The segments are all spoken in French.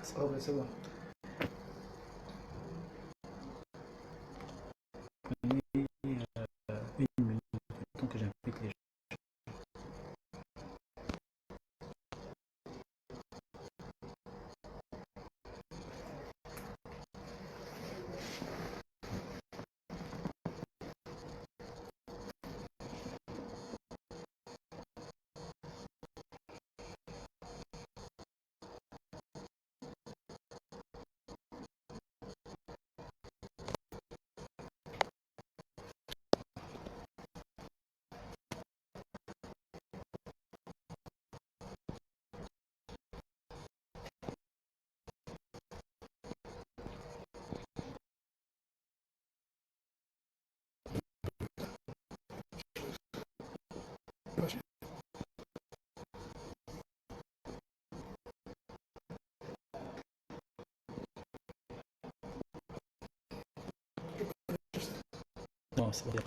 Oh, ouais, c'est bon. Prenez une minute, tant que j'invite les gens. Non, c'est pas bien.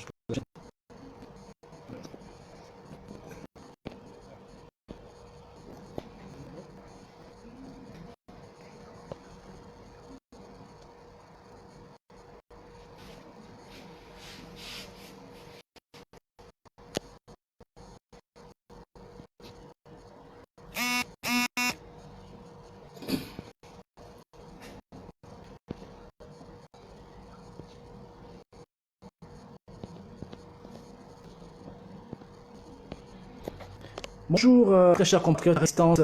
Bonjour, très chers compatriotes restants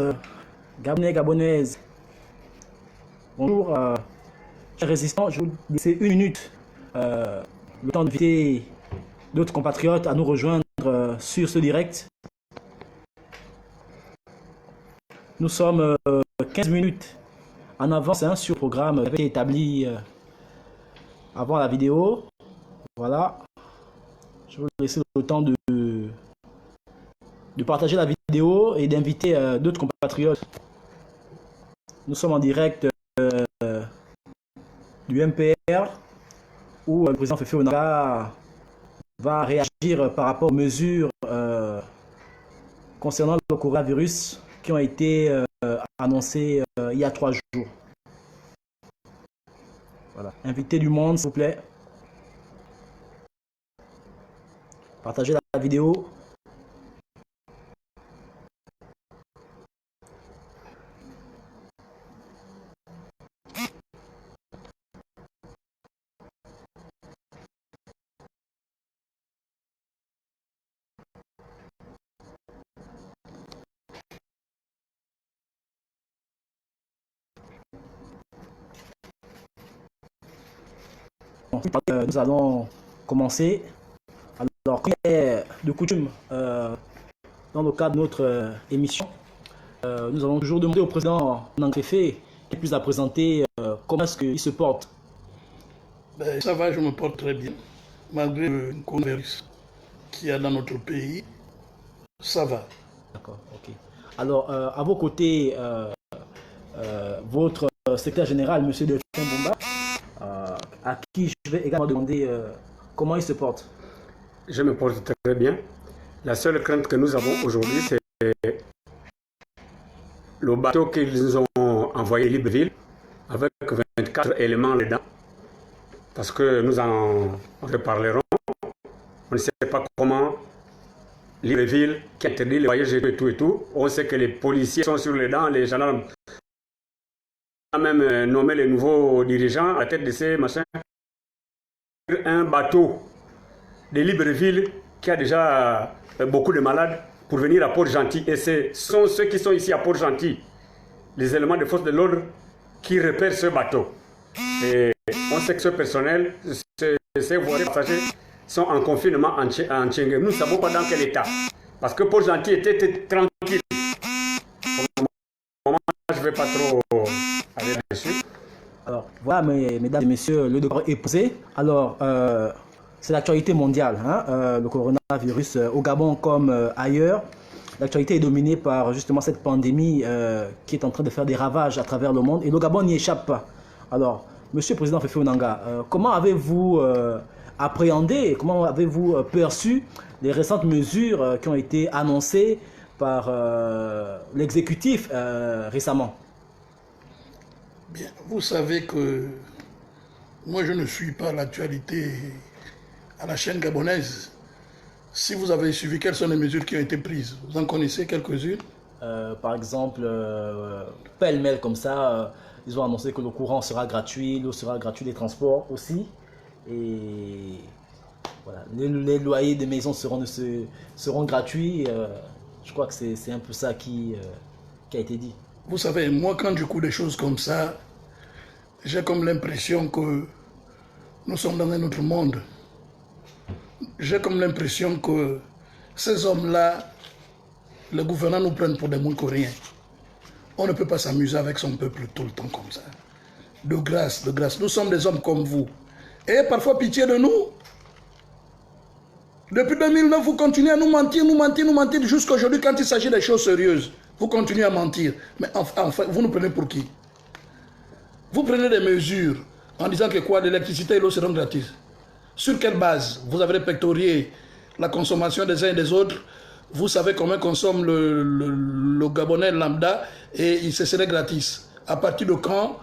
gabonais, gabonaises. Bonjour, chers résistants. Je vais vous laisser une minute, le temps d'inviter d'autres compatriotes à nous rejoindre sur ce direct. Nous sommes 15 minutes en avance sur le programme qui avait été établi avant la vidéo. Voilà. Je vais vous laisser le temps de partager la vidéo et d'inviter d'autres compatriotes. Nous sommes en direct du MPR où le président Féfé Onanga va réagir par rapport aux mesures concernant le coronavirus qui ont été annoncées il y a 3 jours. Voilà. Invitez du monde, s'il vous plaît. Partagez la vidéo. Nous allons commencer. Alors, comme il est de coutume, dans le cadre de notre émission, nous allons toujours demander au président Nangrefé qu'il puisse la présenter comment est-ce qu'il se porte. Ben, ça va, je me porte très bien. Malgré le coronavirus qu'il y a dans notre pays, ça va. D'accord, ok. Alors, à vos côtés, votre secrétaire général, M. Delphin Bomba, à qui je vais également demander comment il se porte. Je me porte très bien. La seule crainte que nous avons aujourd'hui, c'est le bateau qu'ils nous ont envoyé à Libreville avec 24 éléments dedans. Parce que nous en reparlerons. On ne sait pas comment Libreville, qui interdit les voyages et tout. On sait que les policiers sont sur les dents, les gendarmes. On a même nommé les nouveaux dirigeants à la tête de ces machins. Un bateau de Libreville qui a déjà beaucoup de malades pour venir à Port-Gentil. Et ce sont ceux qui sont ici à Port-Gentil, les éléments de force de l'ordre, qui repèrent ce bateau. Et on sait que ce personnel, ces voiliers passagers, sont en confinement en Tchéngué. Nous ne savons pas dans quel état. Parce que Port-Gentil était tranquille. Pour le moment, je ne vais pas trop aller dessus. Alors, voilà, mesdames et messieurs, le devoir est posé. Alors, c'est l'actualité mondiale, hein, le coronavirus au Gabon comme ailleurs. L'actualité est dominée par justement cette pandémie qui est en train de faire des ravages à travers le monde et le Gabon n'y échappe pas. Alors, Monsieur le Président Féfé Onanga, comment avez-vous appréhendé, comment avez-vous perçu les récentes mesures qui ont été annoncées par l'exécutif récemment? Bien, vous savez que moi je ne suis pas l'actualité à la chaîne gabonaise. Si vous avez suivi, quelles sont les mesures qui ont été prises? Vous en connaissez quelques-unes? Par exemple, pêle-mêle comme ça, ils ont annoncé que le courant sera gratuit, l'eau sera gratuite, les transports aussi. Et voilà, les loyers des maisons seront gratuits. Je crois que c'est un peu ça qui a été dit. Vous savez, moi quand j'écoute des choses comme ça, j'ai comme l'impression que nous sommes dans un autre monde. J'ai comme l'impression que ces hommes-là, les gouvernants nous prennent pour des moules coréens. On ne peut pas s'amuser avec son peuple tout le temps comme ça. De grâce, nous sommes des hommes comme vous. Et parfois pitié de nous. Depuis 2009, vous continuez à nous mentir, jusqu'à aujourd'hui quand il s'agit des choses sérieuses. Vous continuez à mentir. Mais enfin, vous nous prenez pour qui? Vous prenez des mesures en disant que quoi, l'électricité et l'eau seront gratuites. Sur quelle base? Vous avez répertorié la consommation des uns et des autres. Vous savez combien consomme le Gabonais lambda et il se serait gratis. À partir de quand?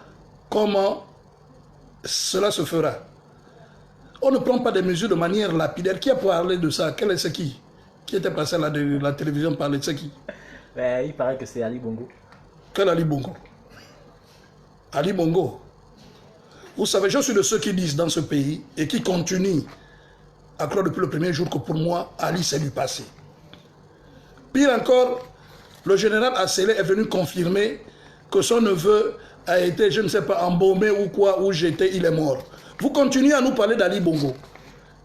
Comment cela se fera? On ne prend pas des mesures de manière lapidaire. Qui a parlé de ça? Quel est ce qui était passé à la télévision parler de ce qui? Il paraît que c'est Ali Bongo. Quel Ali Bongo? Ali Bongo. Vous savez, je suis de ceux qui disent dans ce pays et qui continuent à croire depuis le premier jour que pour moi, Ali c'est du passé. Pire encore, le général Assélé est venu confirmer que son neveu a été, je ne sais pas, embaumé ou quoi, ou jeté, il est mort. Vous continuez à nous parler d'Ali Bongo.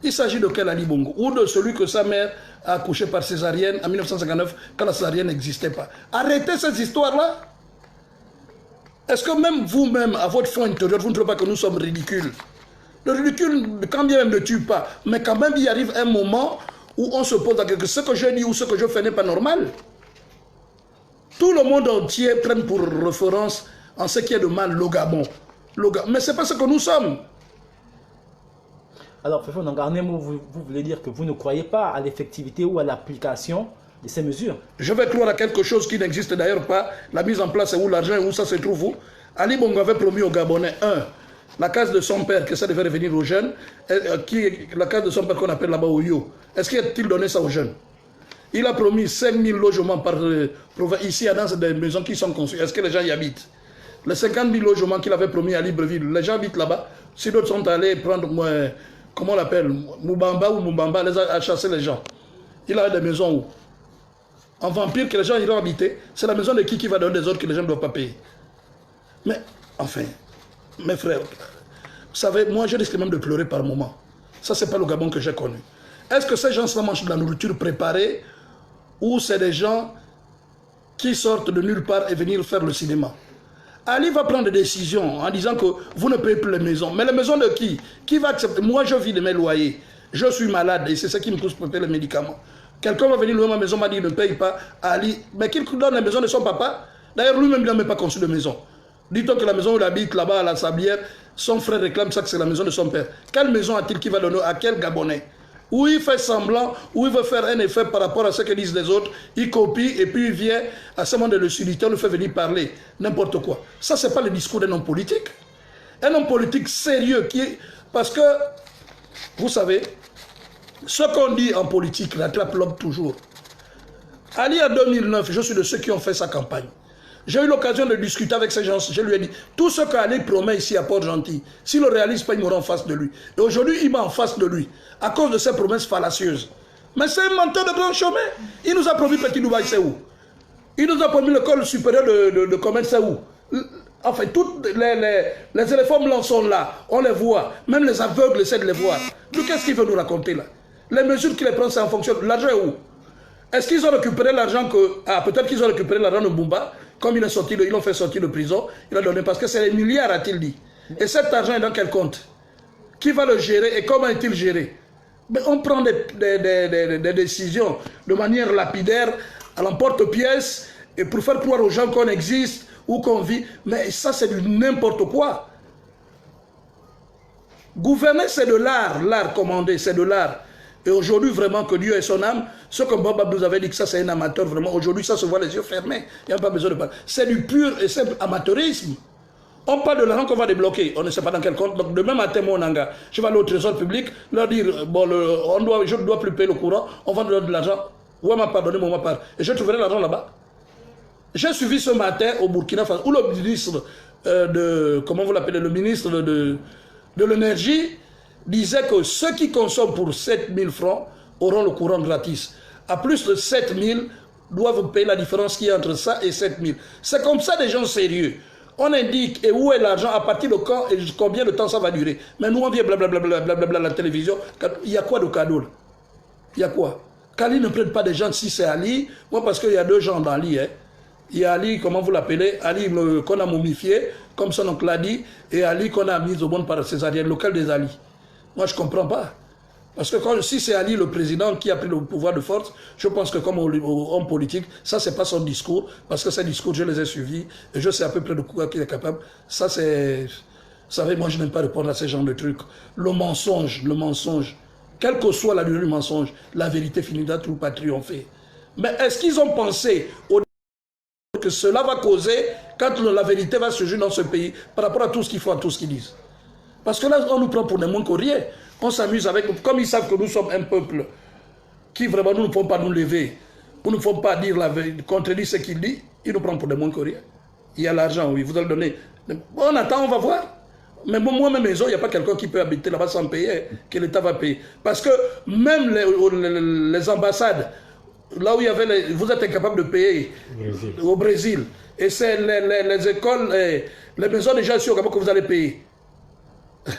Il s'agit de quel Ali Bongo? Ou de celui que sa mère a accouché par césarienne en 1959, quand la césarienne n'existait pas. Arrêtez ces histoires-là. Est-ce que même vous-même, à votre fond intérieur, vous ne trouvez pas que nous sommes ridicules? Le ridicule, quand bien même, ne tue pas. Mais quand même, il arrive un moment où on se pose la question, ce que je dis ou ce que je fais n'est pas normal. Tout le monde entier prend pour référence en ce qui est de mal le Gabon. Mais ce n'est pas ce que nous sommes. Alors, Féfo, en un mot, vous voulez dire que vous ne croyez pas à l'effectivité ou à l'application de ces mesures? Je vais croire à quelque chose qui n'existe d'ailleurs pas. La mise en place, c'est où l'argent, où ça se trouve où? Ali Bongo avait promis aux Gabonais, la case de son père, que ça devait revenir aux jeunes, la case de son père qu'on appelle là-bas au Yo. Est-ce qu'il a-t-il donné ça aux jeunes? Il a promis 5000 logements par province. Ici, il y a des maisons qui sont construites. Est-ce que les gens y habitent? Les 50 000 logements qu'il avait promis à Libreville, les gens habitent là-bas. Si d'autres sont allés prendre, comment on l'appelle, Moubamba, les a chassé les gens. Il a des maisons où? En vampire que les gens iront habiter, c'est la maison de qui va donner des autres que les gens ne doivent pas payer. Mais, enfin, mes frères, vous savez, moi je risque même de pleurer par moment. Ça, c'est pas le Gabon que j'ai connu. Est-ce que ces gens-là mangent de la nourriture préparée ou c'est des gens qui sortent de nulle part et venir faire le cinéma? Ali va prendre des décisions en disant que vous ne payez plus les maisons. Mais les maisons de qui? Qui va accepter? Moi, je vis de mes loyers. Je suis malade et c'est ça qui me pousse pour payer les médicaments. Quelqu'un va venir louer ma maison, m'a dit, il ne paye pas. Ali, mais qu'il donne la maison de son papa. D'ailleurs, lui-même, il n'a même pas conçu de maison. Dit-on que la maison où il habite, là-bas, à la Sablière, son frère réclame ça que c'est la maison de son père. Quelle maison a-t-il qui va donner à quel Gabonais? Où il fait semblant, où il veut faire un effet par rapport à ce que disent les autres, il copie et puis il vient à ce moment de lucidité, on le fait venir parler n'importe quoi. Ça, ce n'est pas le discours d'un homme politique. Un homme politique sérieux qui est... Parce que, vous savez, ce qu'on dit en politique rattrape l'homme toujours. Ali, en 2009, je suis de ceux qui ont fait sa campagne. J'ai eu l'occasion de discuter avec ces gens. Je lui ai dit, tout ce qu'Ali promet ici à Port-Gentil, s'il ne le réalise pas, il m'aura en face de lui. Et aujourd'hui, il m'a en face de lui, à cause de ses promesses fallacieuses. Mais c'est un menteur de grand chemin. Il nous a promis Petit Dubaï, c'est où? Il nous a promis l'école supérieure de commerce, c'est où? Enfin, tous les éléphants blancs sont là, on les voit. Même les aveugles essaient de les voir. Donc, qu'est-ce qu'il veut nous raconter là? Les mesures qu'il prend, c'est en fonction de l'argent est où? Est-ce qu'ils ont récupéré l'argent que... Ah, peut-être qu'ils ont récupéré l'argent de Bumba. Comme ils l'ont fait sortir de prison, il a donné parce que c'est les milliards, a-t-il dit. Et cet argent est dans quel compte? Qui va le gérer et comment est-il géré? Mais on prend des décisions de manière lapidaire, à l'emporte-pièce, et pour faire croire aux gens qu'on existe ou qu'on vit. Mais ça, c'est du n'importe quoi. Gouverner, c'est de l'art. L'art commandé, c'est de l'art. Et aujourd'hui, vraiment, que Dieu ait son âme, ce que Bob nous avait dit que ça, c'est un amateur, vraiment. Aujourd'hui, ça se voit les yeux fermés. Il n'y a pas besoin de parler. C'est du pur et simple amateurisme. On parle de l'argent qu'on va débloquer. On ne sait pas dans quel compte. Donc, demain matin, mon anga, je vais aller au trésor public, leur dire, bon, je ne dois plus payer le courant, on va donner de l'argent. Ouais, ma part, donnez-moi ma part. Et je trouverai l'argent là-bas. J'ai suivi ce matin au Burkina Faso, où le ministre comment vous l'appelez, le ministre de l'énergie disait que ceux qui consomment pour 7 000 francs auront le courant gratis. À plus de 7 000, doivent payer la différence qui est entre ça et 7 000. C'est comme ça des gens sérieux. On indique et où est l'argent, à partir de quand et combien de temps ça va durer. Mais nous on vient blablabla à la télévision. Il y a quoi de cadeau là? Il y a quoi? Qu'Ali ne prenne pas des gens si c'est Ali. Moi parce qu'il y a deux gens dans Ali. Hein. Il y a Ali, comment vous l'appelez? Ali qu'on a momifié, comme son oncle l'a dit, et Ali qu'on a mis au monde par césarienne. Lequel des Ali? Moi je ne comprends pas. Parce que si c'est Ali le président qui a pris le pouvoir de force, je pense que comme homme politique, ça c'est pas son discours, parce que ces discours je les ai suivis, et je sais à peu près de quoi il est capable. Ça c'est... Vous savez, moi je n'aime pas répondre à ces genres de trucs. Le mensonge, quelle que soit la durée du mensonge, la vérité finira toujours par triompher. Mais est-ce qu'ils ont pensé que cela va causer quand la vérité va surgir dans ce pays par rapport à tout ce qu'ils font, à tout ce qu'ils disent? Parce que là, on nous prend pour des moins qu'aurien. On s'amuse avec nous. Comme ils savent que nous sommes un peuple qui vraiment nous ne pouvons pas nous lever, nous ne pouvons pas dire la vérité, contredire ce qu'il dit, ils nous prennent pour des moins qu'aurien. Il y a l'argent, oui, vous allez donner. On attend, on va voir. Mais moi, ma maison, il n'y a pas quelqu'un qui peut habiter là-bas sans payer, que l'État va payer. Parce que même les ambassades, là où il y avait vous êtes incapable de payer au Brésil. Et c'est les écoles, les maisons déjà ici au Gabon que vous allez payer.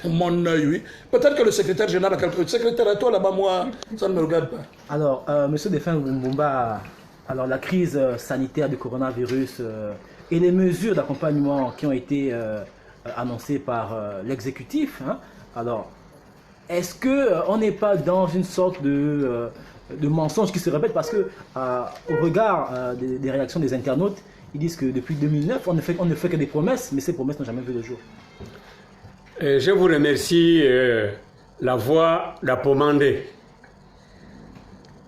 Mon œil, oui. Peut-être que le secrétaire général a quelque secrétaire à toi là-bas, moi, ça ne me regarde pas. Alors, monsieur Défunt Mbumba, alors la crise sanitaire du coronavirus et les mesures d'accompagnement qui ont été annoncées par l'exécutif, hein, alors, est-ce qu'on n'est pas dans une sorte de mensonge qui se répète? Parce que, au regard des réactions des internautes, ils disent que depuis 2009, on ne fait que des promesses, mais ces promesses n'ont jamais vu le jour. Je vous remercie, la voix d'Apomandé.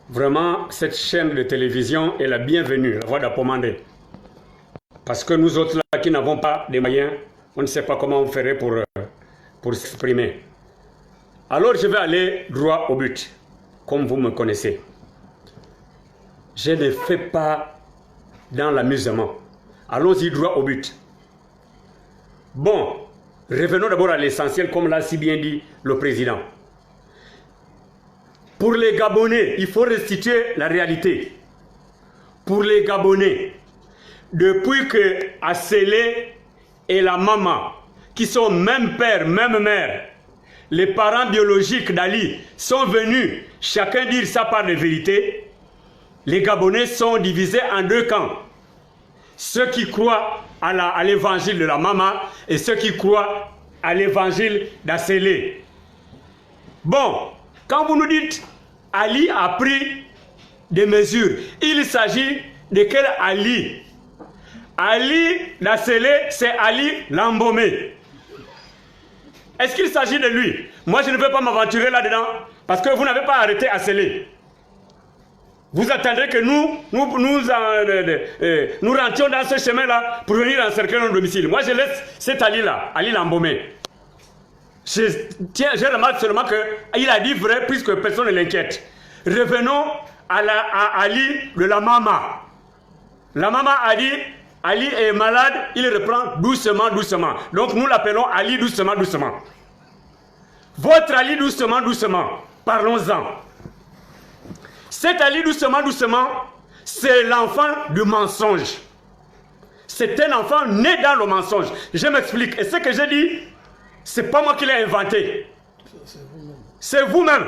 Vraiment, cette chaîne de télévision est la bienvenue, la voix d'Apomandé. Parce que nous autres là qui n'avons pas de moyens, on ne sait pas comment on ferait pour s'exprimer. Alors je vais aller droit au but, comme vous me connaissez. Je ne fais pas dans l'amusement. Allons-y droit au but. Bon. Revenons d'abord à l'essentiel, comme l'a si bien dit le président. Pour les Gabonais, il faut restituer la réalité. Pour les Gabonais, depuis que Assélé et la maman, qui sont même père, même mère, les parents biologiques d'Ali, sont venus chacun dire sa part de vérité, les Gabonais sont divisés en deux camps. Ceux qui croient à l'évangile de la maman et ceux qui croient à l'évangile d'Assélé. Bon, quand vous nous dites Ali a pris des mesures, il s'agit de quel Ali? Ali d'Assélé, c'est Ali l'embaumé. Est-ce qu'il s'agit de lui? Moi, je ne veux pas m'aventurer là-dedans parce que vous n'avez pas arrêté Assélé. Vous attendrez que nous rentrions dans ce chemin-là pour venir encercler notre domicile. Moi, je laisse cet Ali-là, Ali l'embaumé. Je remarque seulement qu'il a dit vrai puisque personne ne l'inquiète. Revenons à Ali de la maman. La maman a dit, Ali est malade, il reprend doucement, doucement. Donc nous l'appelons Ali doucement, doucement. Votre Ali doucement, doucement, parlons-en. Cet Ali doucement, doucement, c'est l'enfant du mensonge. C'est un enfant né dans le mensonge. Je m'explique. Et ce que j'ai dit, c'est pas moi qui l'ai inventé. C'est vous-même.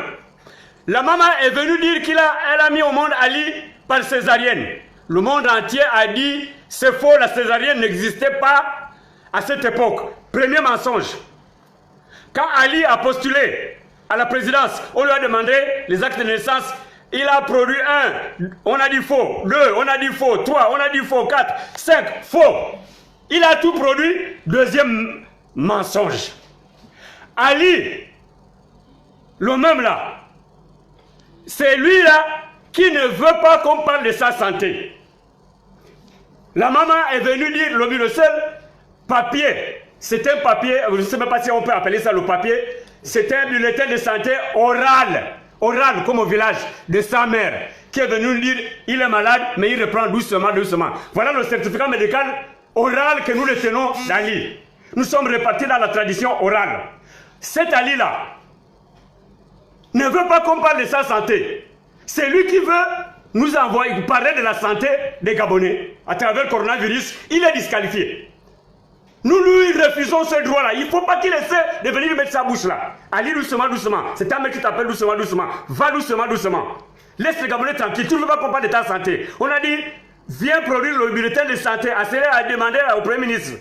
La maman est venue dire qu'elle a mis au monde Ali par césarienne. Le monde entier a dit, c'est faux, la césarienne n'existait pas à cette époque. Premier mensonge. Quand Ali a postulé à la présidence, on lui a demandé les actes de naissance. Il a produit 1, on a dit faux, 2, on a dit faux, 3, on a dit faux, 4, 5, faux. Il a tout produit, deuxième mensonge. Ali, le même là, c'est lui là qui ne veut pas qu'on parle de sa santé. La maman est venue dire, le seul papier C'est un papier, je ne sais même pas si on peut appeler ça le papier, c'est un bulletin de santé oral, comme au village, de sa mère, qui est venu nous dire, il est malade, mais il reprend doucement, doucement. Voilà le certificat médical oral que nous le tenons d'Ali. Nous sommes répartis dans la tradition orale. Cet Ali-là ne veut pas qu'on parle de sa santé. C'est lui qui veut nous envoyer, parler de la santé des Gabonais à travers le coronavirus. Il est disqualifié. Nous lui refusons ce droit-là. Il ne faut pas qu'il essaie de venir mettre sa bouche là. Ali doucement, doucement. C'est un mec qui t'appelle doucement, doucement. Va doucement, doucement. Laisse les Gabonais tranquilles. Tu ne veux pas qu'on parle de ta santé. On a dit, viens produire le bulletin de santé. Assez à demander au Premier ministre.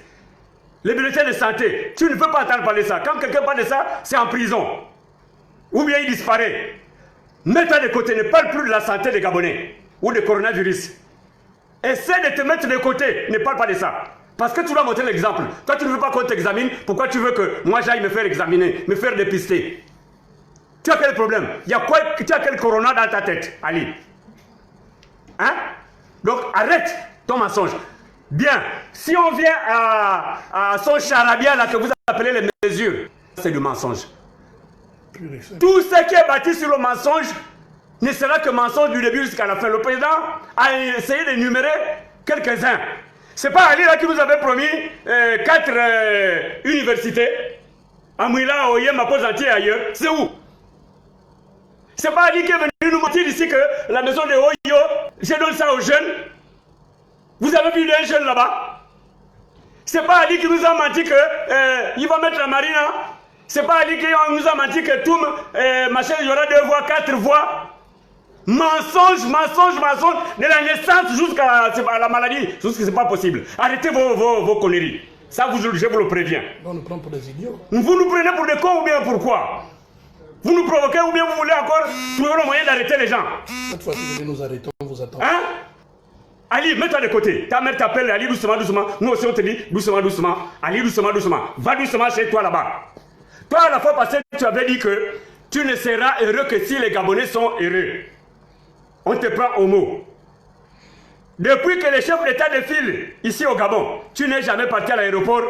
Le bulletin de santé. Tu ne peux pas entendre parler de ça. Quand quelqu'un parle de ça, c'est en prison. Ou bien il disparaît. Mets-toi de côté. Ne parle plus de la santé des Gabonais. Ou du coronavirus. Essaie de te mettre de côté. Ne parle pas de ça. Parce que tu dois montrer l'exemple. Toi, tu ne veux pas qu'on t'examine. Pourquoi tu veux que moi j'aille me faire examiner, me faire dépister? Tu as quel problème? Tu as quel corona dans ta tête, Ali? Hein? Donc, arrête ton mensonge. Bien. Si on vient à son charabia là que vous appelez les mesures, c'est du mensonge. Tout ce qui est bâti sur le mensonge ne sera que mensonge du début jusqu'à la fin. Le président a essayé d'énumérer quelques-uns. C'est pas Ali là qui vous avait promis 4 universités. À Mouila, au Yem, à Pozanti et ailleurs. C'est où? C'est pas Ali qui est venu nous mentir ici que la maison de Oyo, je donne ça aux jeunes. Vous avez vu un jeune là-bas? C'est pas Ali qui nous a menti que il va mettre la marina. C'est pas Ali qui nous a menti que tout machin, il y aura 2 voies, 4 voies. Mensonge, mensonge, mensonge, de la naissance jusqu'à la maladie, jusqu'à ce que c'est pas possible. Arrêtez vos conneries. Ça, je vous le préviens. On nous prend pour des idiots. Vous nous prenez pour des cons ou bien pourquoi? Vous nous provoquez ou bien vous voulez encore trouver le moyen d'arrêter les gens? Cette fois-ci, vous nous arrêtons, on vous attend. Hein? Ali, mets-toi de côté. Ta mère t'appelle, Ali, doucement, doucement. Nous aussi, on te dit, doucement, doucement. Ali, doucement, doucement. Va doucement chez toi là-bas. Toi, à la fois passée, tu avais dit que tu ne seras heureux que si les Gabonais sont heureux. On te prend au mot. Depuis que les chefs d'État défilent ici au Gabon, tu n'es jamais parti à l'aéroport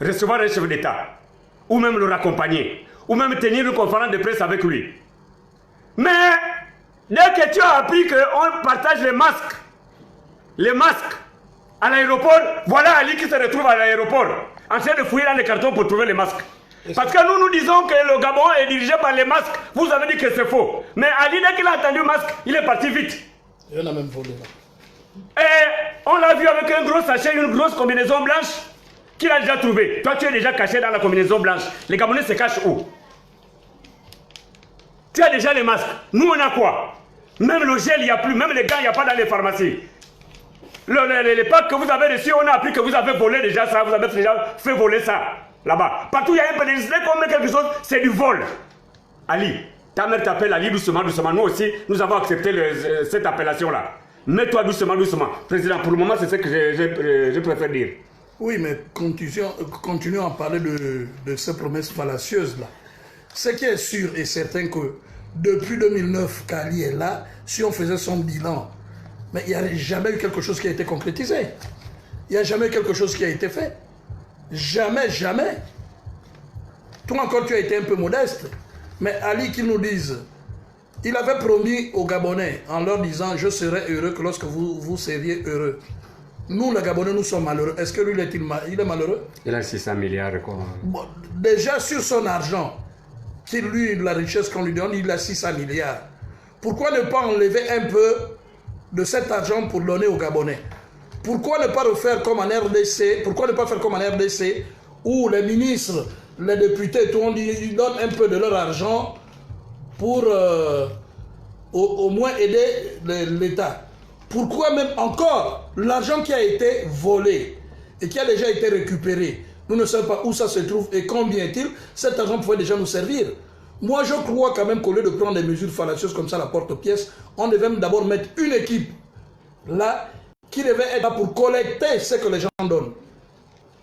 recevoir un chef d'État. Ou même le raccompagner. Ou même tenir une conférence de presse avec lui. Mais, dès que tu as appris qu'on partage les masques à l'aéroport, voilà Ali qui se retrouve à l'aéroport, en train de fouiller dans les cartons pour trouver les masques. Parce que nous disons que le Gabon est dirigé par les masques. Vous avez dit que c'est faux. Mais Ali, dès qu'il a entendu masque, il est parti vite. Il y en a même volé là. Et on l'a vu avec un gros sachet, une grosse combinaison blanche qu'il a déjà trouvé. Toi, tu es déjà caché dans la combinaison blanche. Les Gabonais se cachent où? Tu as déjà les masques. Nous, on a quoi? Même le gel, il n'y a plus. Même les gants, il n'y a pas dans les pharmacies. Les packs que vous avez reçus, on a appris que vous avez volé déjà ça. Vous avez déjà fait voler ça. Là-bas. Partout, il y a un pédaliste. Dès qu'on met quelque chose, c'est du vol. Ali, ta mère t'appelle Ali doucement, doucement. Nous aussi, nous avons accepté cette appellation-là. Mets-toi doucement, doucement. Président, pour le moment, c'est ce que je préfère dire. Oui, mais continuons à parler de ces promesses fallacieuses-là. Ce qui est sûr et certain que depuis 2009 qu'Ali est là, si on faisait son bilan, mais il n'y a jamais eu quelque chose qui a été concrétisé. Il n'y a jamais eu quelque chose qui a été fait. Jamais, jamais. Toi encore, tu as été un peu modeste. Mais Ali, qu'il nous dise, il avait promis aux Gabonais en leur disant « Je serai heureux que lorsque vous seriez heureux ». Nous, les Gabonais, nous sommes malheureux. Est-ce que lui, il est malheureux? Il a 600 milliards. Quoi. Bon, déjà, sur son argent, qui lui, la richesse qu'on lui donne, il a 600 milliards. Pourquoi ne pas enlever un peu de cet argent pour donner aux Gabonais? Pourquoi ne pas refaire comme en RDC? Pourquoi ne pas faire comme en RDC où les ministres, les députés, tout le monde, ils donnent un peu de leur argent pour au moins aider l'État? Pourquoi même encore l'argent qui a été volé et qui a déjà été récupéré, nous ne savons pas où ça se trouve et combien est-il, cet argent pouvait déjà nous servir. Moi, je crois quand même qu'au lieu de prendre des mesures fallacieuses comme ça, la porte-pièce, on devait même mettre une équipe là qui devait être là pour collecter ce que les gens donnent.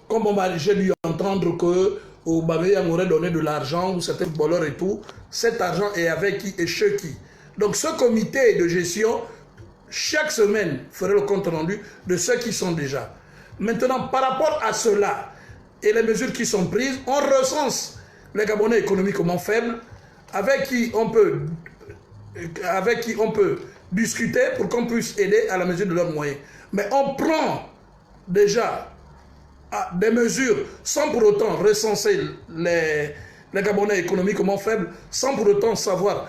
Comme j'ai dû entendre qu'au Babé, on aurait donné de l'argent, ou certains footballeurs et tout, cet argent est avec qui et chez qui. Donc ce comité de gestion, chaque semaine, ferait le compte rendu de ceux qui sont déjà. Maintenant, par rapport à cela, et les mesures qui sont prises, on recense les Gabonais économiquement faibles avec qui on peut discuter pour qu'on puisse aider à la mesure de leurs moyens. Mais on prend déjà des mesures sans pour autant recenser les Gabonais économiquement faibles, sans pour autant savoir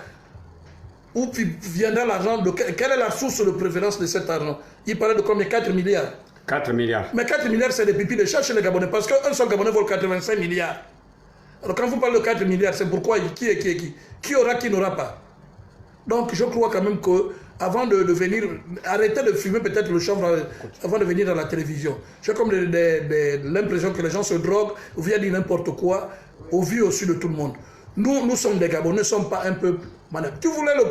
où viendra l'argent, quelle est la source de préférence de cet argent. Il parlait de combien? 4 milliards. 4 milliards. Mais 4 milliards, c'est des pipis de chat chez les Gabonais, parce qu'un seul Gabonais vole 85 milliards. Alors quand vous parlez de 4 milliards, c'est pourquoi qui est qui? Qui aura, qui n'aura pas? Donc je crois quand même que avant de venir, arrêtez de fumer peut-être le chanvre avant de venir dans la télévision. J'ai comme l'impression que les gens se droguent ou viennent dire n'importe quoi au vu aussi de tout le monde. Nous sommes des Gabonais, nous ne sommes pas un peuple. Tu voulais le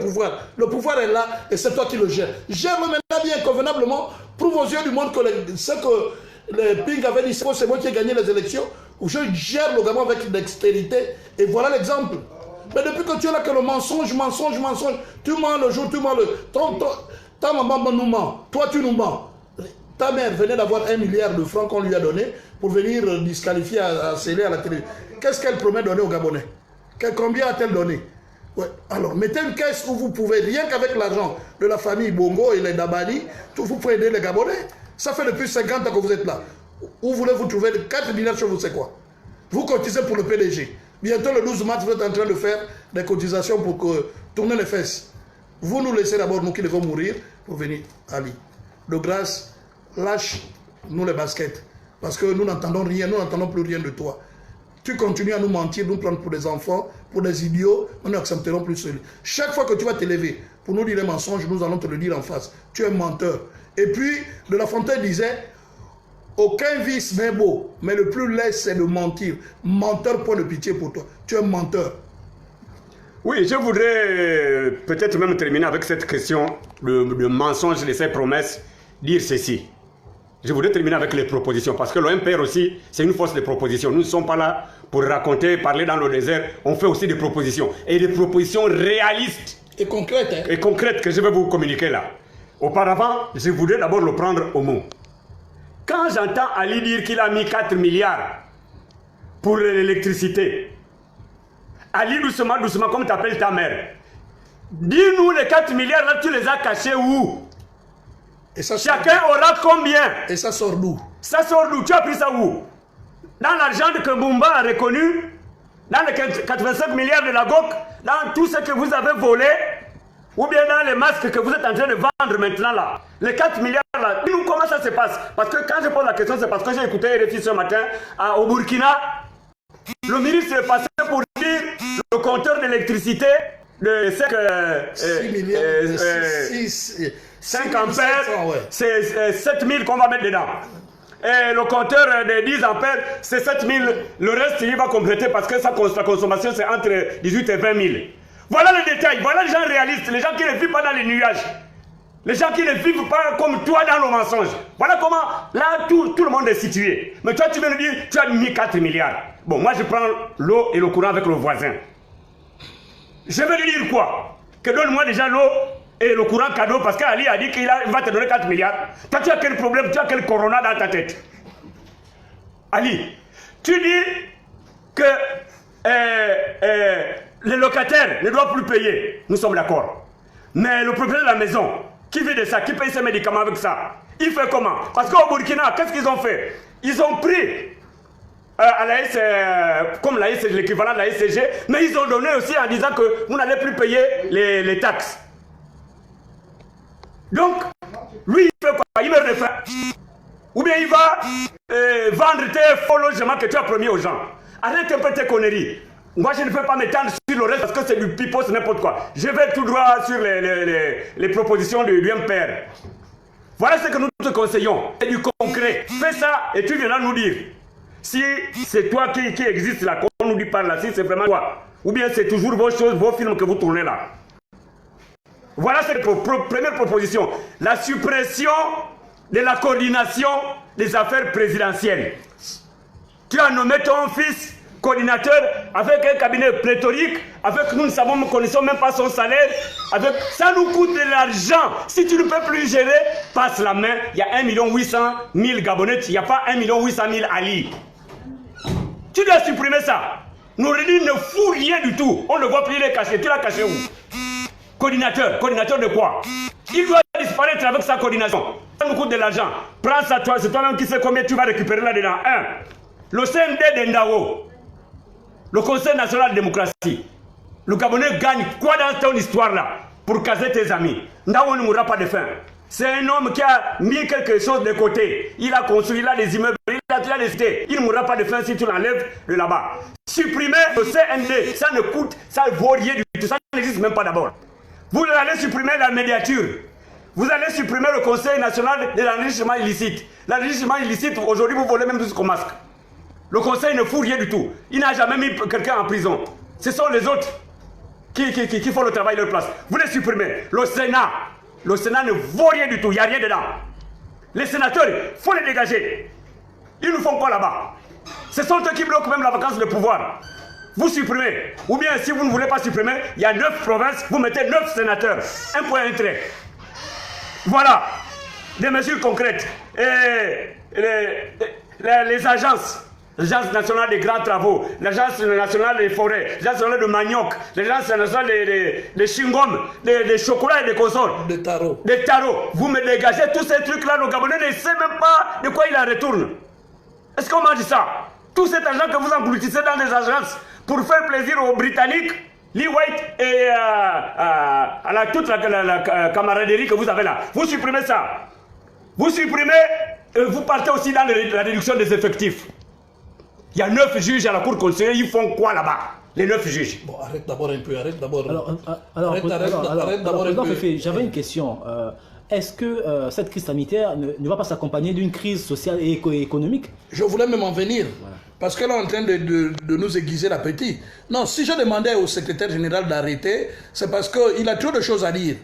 pouvoir est là et c'est toi qui le gères. Gère-le maintenant bien convenablement, prouve aux yeux du monde que ce que les Ping avaient dit, c'est moi qui ai gagné les élections, où je gère le Gabon avec dextérité et voilà l'exemple. Mais depuis que tu es là, que le mensonge, tu mens le jour, tu mens le... Ta maman nous ment, toi tu nous mens. Ta mère venait d'avoir 1 milliard de francs qu'on lui a donné pour venir disqualifier, à sceller à la télé. Qu'est-ce qu'elle promet de donner aux Gabonais? Combien a-t-elle donné? Ouais. Alors, mettez une caisse où vous pouvez, rien qu'avec l'argent de la famille Bongo et les Dabani, vous pouvez aider les Gabonais. Ça fait depuis 50 ans que vous êtes là. Où voulez-vous trouver 4 milliards chez vous, c'est quoi? Vous cotisez pour le PDG. Bientôt, le 12 mars, vous êtes en train de faire des cotisations pour tourner les fesses. Vous nous laissez d'abord, nous qui devons mourir, pour venir. Ali, de grâce, lâche-nous les baskets. Parce que nous n'entendons rien, nous n'entendons plus rien de toi. Tu continues à nous mentir, nous prendre pour des enfants, pour des idiots, nous n'accepterons plus celui. Chaque fois que tu vas t'élever pour nous dire des mensonges, nous allons te le dire en face. Tu es menteur. Et puis, De La Fontaine disait, aucun vice n'est beau, mais le plus laid, c'est de mentir. Menteur, point de pitié pour toi. Tu es menteur. Oui, je voudrais peut-être même terminer avec cette question de mensonge de ces promesses, dire ceci. Je voudrais terminer avec les propositions, parce que l'OMPR aussi, c'est une force de proposition. Nous ne sommes pas là pour raconter, parler dans le désert. On fait aussi des propositions. Et des propositions réalistes. Et concrètes. Hein? Et concrètes que je vais vous communiquer là. Auparavant, je voudrais d'abord le prendre au mot. Quand j'entends Ali dire qu'il a mis 4 milliards pour l'électricité, Ali, doucement, doucement, comme tu appelles ta mère, dis-nous les 4 milliards là, tu les as cachés où? Et ça chacun aura combien? Et ça sort d'où? Ça sort d'où? Tu as pris ça où? Dans l'argent que Bumba a reconnu, dans les 85 milliards de la GOC, dans tout ce que vous avez volé, ou bien dans les masques que vous êtes en train de vendre maintenant là. Les 4 milliards là, dis-nous comment ça se passe. Parce que quand je pose la question, c'est parce que j'ai écouté RFI ce matin au Burkina. Le ministre est passé pour dire le compteur d'électricité de 5 ampères, c'est 7000 qu'on va mettre dedans. Et le compteur de 10 ampères, c'est 7000. Le reste, il va compléter parce que sa consommation, c'est entre 18 et 20 000. Voilà le détail, voilà les gens réalistes, les gens qui ne vivent pas dans les nuages. Les gens qui ne vivent pas comme toi dans le mensonge. Voilà comment, là, tout le monde est situé. Mais toi, tu viens de dire, tu as mis 4 milliards. Bon, moi, je prends l'eau et le courant avec le voisin. Je vais lui dire quoi? Que donne-moi déjà l'eau et le courant cadeau parce qu'Ali a dit qu'il va te donner 4 milliards. Toi, tu as quel problème? Tu as quel corona dans ta tête? Ali, tu dis que les locataires ne doivent plus payer. Nous sommes d'accord. Mais le propriétaire de la maison, qui vit de ça, qui paye ses médicaments avec ça, il fait comment? Parce qu'au Burkina, qu'est-ce qu'ils ont fait? Ils ont pris à la comme la c'est l'équivalent de la SCG, mais ils ont donné aussi en disant que vous n'allez plus payer les taxes. Donc, lui, il fait quoi? Il meurt de faim. Ou bien il va vendre tes faux logements que tu as promis aux gens. Arrête un peu tes conneries. Moi, je ne peux pas m'étendre sur le reste parce que c'est du pipeau, c'est n'importe quoi. Je vais tout droit sur les propositions du MPR. Voilà ce que nous te conseillons. C'est du concret. Fais ça et tu viendras nous dire si c'est toi qui existe là, qu'on nous dit par là, si c'est vraiment toi. Ou bien c'est toujours vos choses, vos films que vous tournez là. Voilà cette première proposition. La suppression de la coordination des affaires présidentielles. Tu as nommé ton fils coordinateur avec un cabinet pléthorique, avec nous ne connaissons même pas son salaire, avec ça nous coûte de l'argent. Si tu ne peux plus gérer, passe la main. Il y a 1 800 000 Gabonais, il n'y a pas 1 800 000 Ali. Tu dois supprimer ça. Noureddin ne fout rien du tout. On ne voit plus, il est caché. Tu l'as caché où? Coordinateur. Coordinateur de quoi? Il doit disparaître avec sa coordination. Ça nous coûte de l'argent. Prends ça toi, c'est toi-même qui sais combien tu vas récupérer là-dedans. Le CND d'Endao, le Conseil national de démocratie. Le Gabonais gagne quoi dans ton histoire là pour caser tes amis? Ndao ne mourra pas de faim. C'est un homme qui a mis quelque chose de côté. Il a construit, il a des immeubles, il a des cités. Il ne mourra pas de faim si tu l'enlèves de là-bas. Supprimer le CND, ça ne coûte, ça ne vaut rien du tout. Ça n'existe même pas d'abord. Vous allez supprimer la médiature. Vous allez supprimer le Conseil national de l'enrichissement illicite. L'enrichissement illicite, aujourd'hui, vous volez même jusqu'au masque. Le Conseil ne fout rien du tout. Il n'a jamais mis quelqu'un en prison. Ce sont les autres qui font le travail de leur place. Vous les supprimez. Le Sénat ne vaut rien du tout. Il n'y a rien dedans. Les sénateurs, il faut les dégager. Ils nous font quoi là-bas? Ce sont eux qui bloquent même la vacance de pouvoir. Vous supprimez. Ou bien, si vous ne voulez pas supprimer, il y a 9 provinces, vous mettez 9 sénateurs. Un point, un trait. Voilà. Des mesures concrètes. Et les agences. L'Agence nationale des grands travaux, l'Agence nationale des forêts, l'Agence nationale de manioc, l'Agence nationale des chewing-gums, des chocolats et des consorts. Des tarots. Des tarots. Vous me dégagez tous ces trucs-là, le Gabonais ne sait même pas de quoi il en retourne. Est-ce qu'on m'a dit ça? Tout cet argent que vous engloutissez dans des agences pour faire plaisir aux Britanniques, Lee White et à toute la camaraderie que vous avez là. Vous supprimez ça. Vous supprimez, vous partez aussi dans la réduction des effectifs. Il y a 9 juges à la cour constitutionnelle, ils font quoi là-bas? Les 9 juges. Bon, arrête d'abord un peu, arrête d'abord. Arrête d'abord un peu. J'avais une question. Est-ce que cette crise sanitaire ne va pas s'accompagner d'une crise sociale et économique? Je voulais même en venir. Voilà. Parce qu'elle est en train de nous aiguiser l'appétit. Non, si je demandais au secrétaire général d'arrêter, c'est parce qu'il a trop de choses à dire.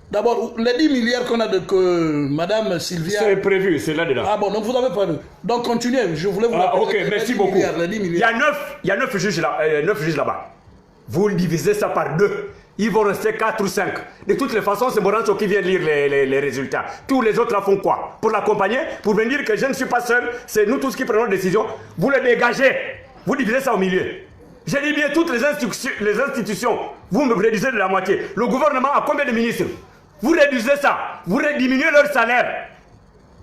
D'abord, les 10 milliards qu'on a que Madame Sylvia... C'est prévu, c'est là-dedans. Ah bon, donc vous n'avez pas vu. Donc continuez, je voulais vous... ok, merci beaucoup. Il y a 9 juges là-bas. Vous divisez ça par 2. Ils vont rester 4 ou 5. De toutes les façons, c'est Moranso qui vient lire les résultats. Tous les autres là font quoi? Pour l'accompagner, pour venir dire que je ne suis pas seul, c'est nous tous qui prenons la décision. Vous les dégagez. Vous divisez ça au milieu. J'ai dit bien toutes les institutions. Vous me réduisez de la moitié. Le gouvernement a combien de ministres? Vous réduisez ça, vous diminuez leur salaire.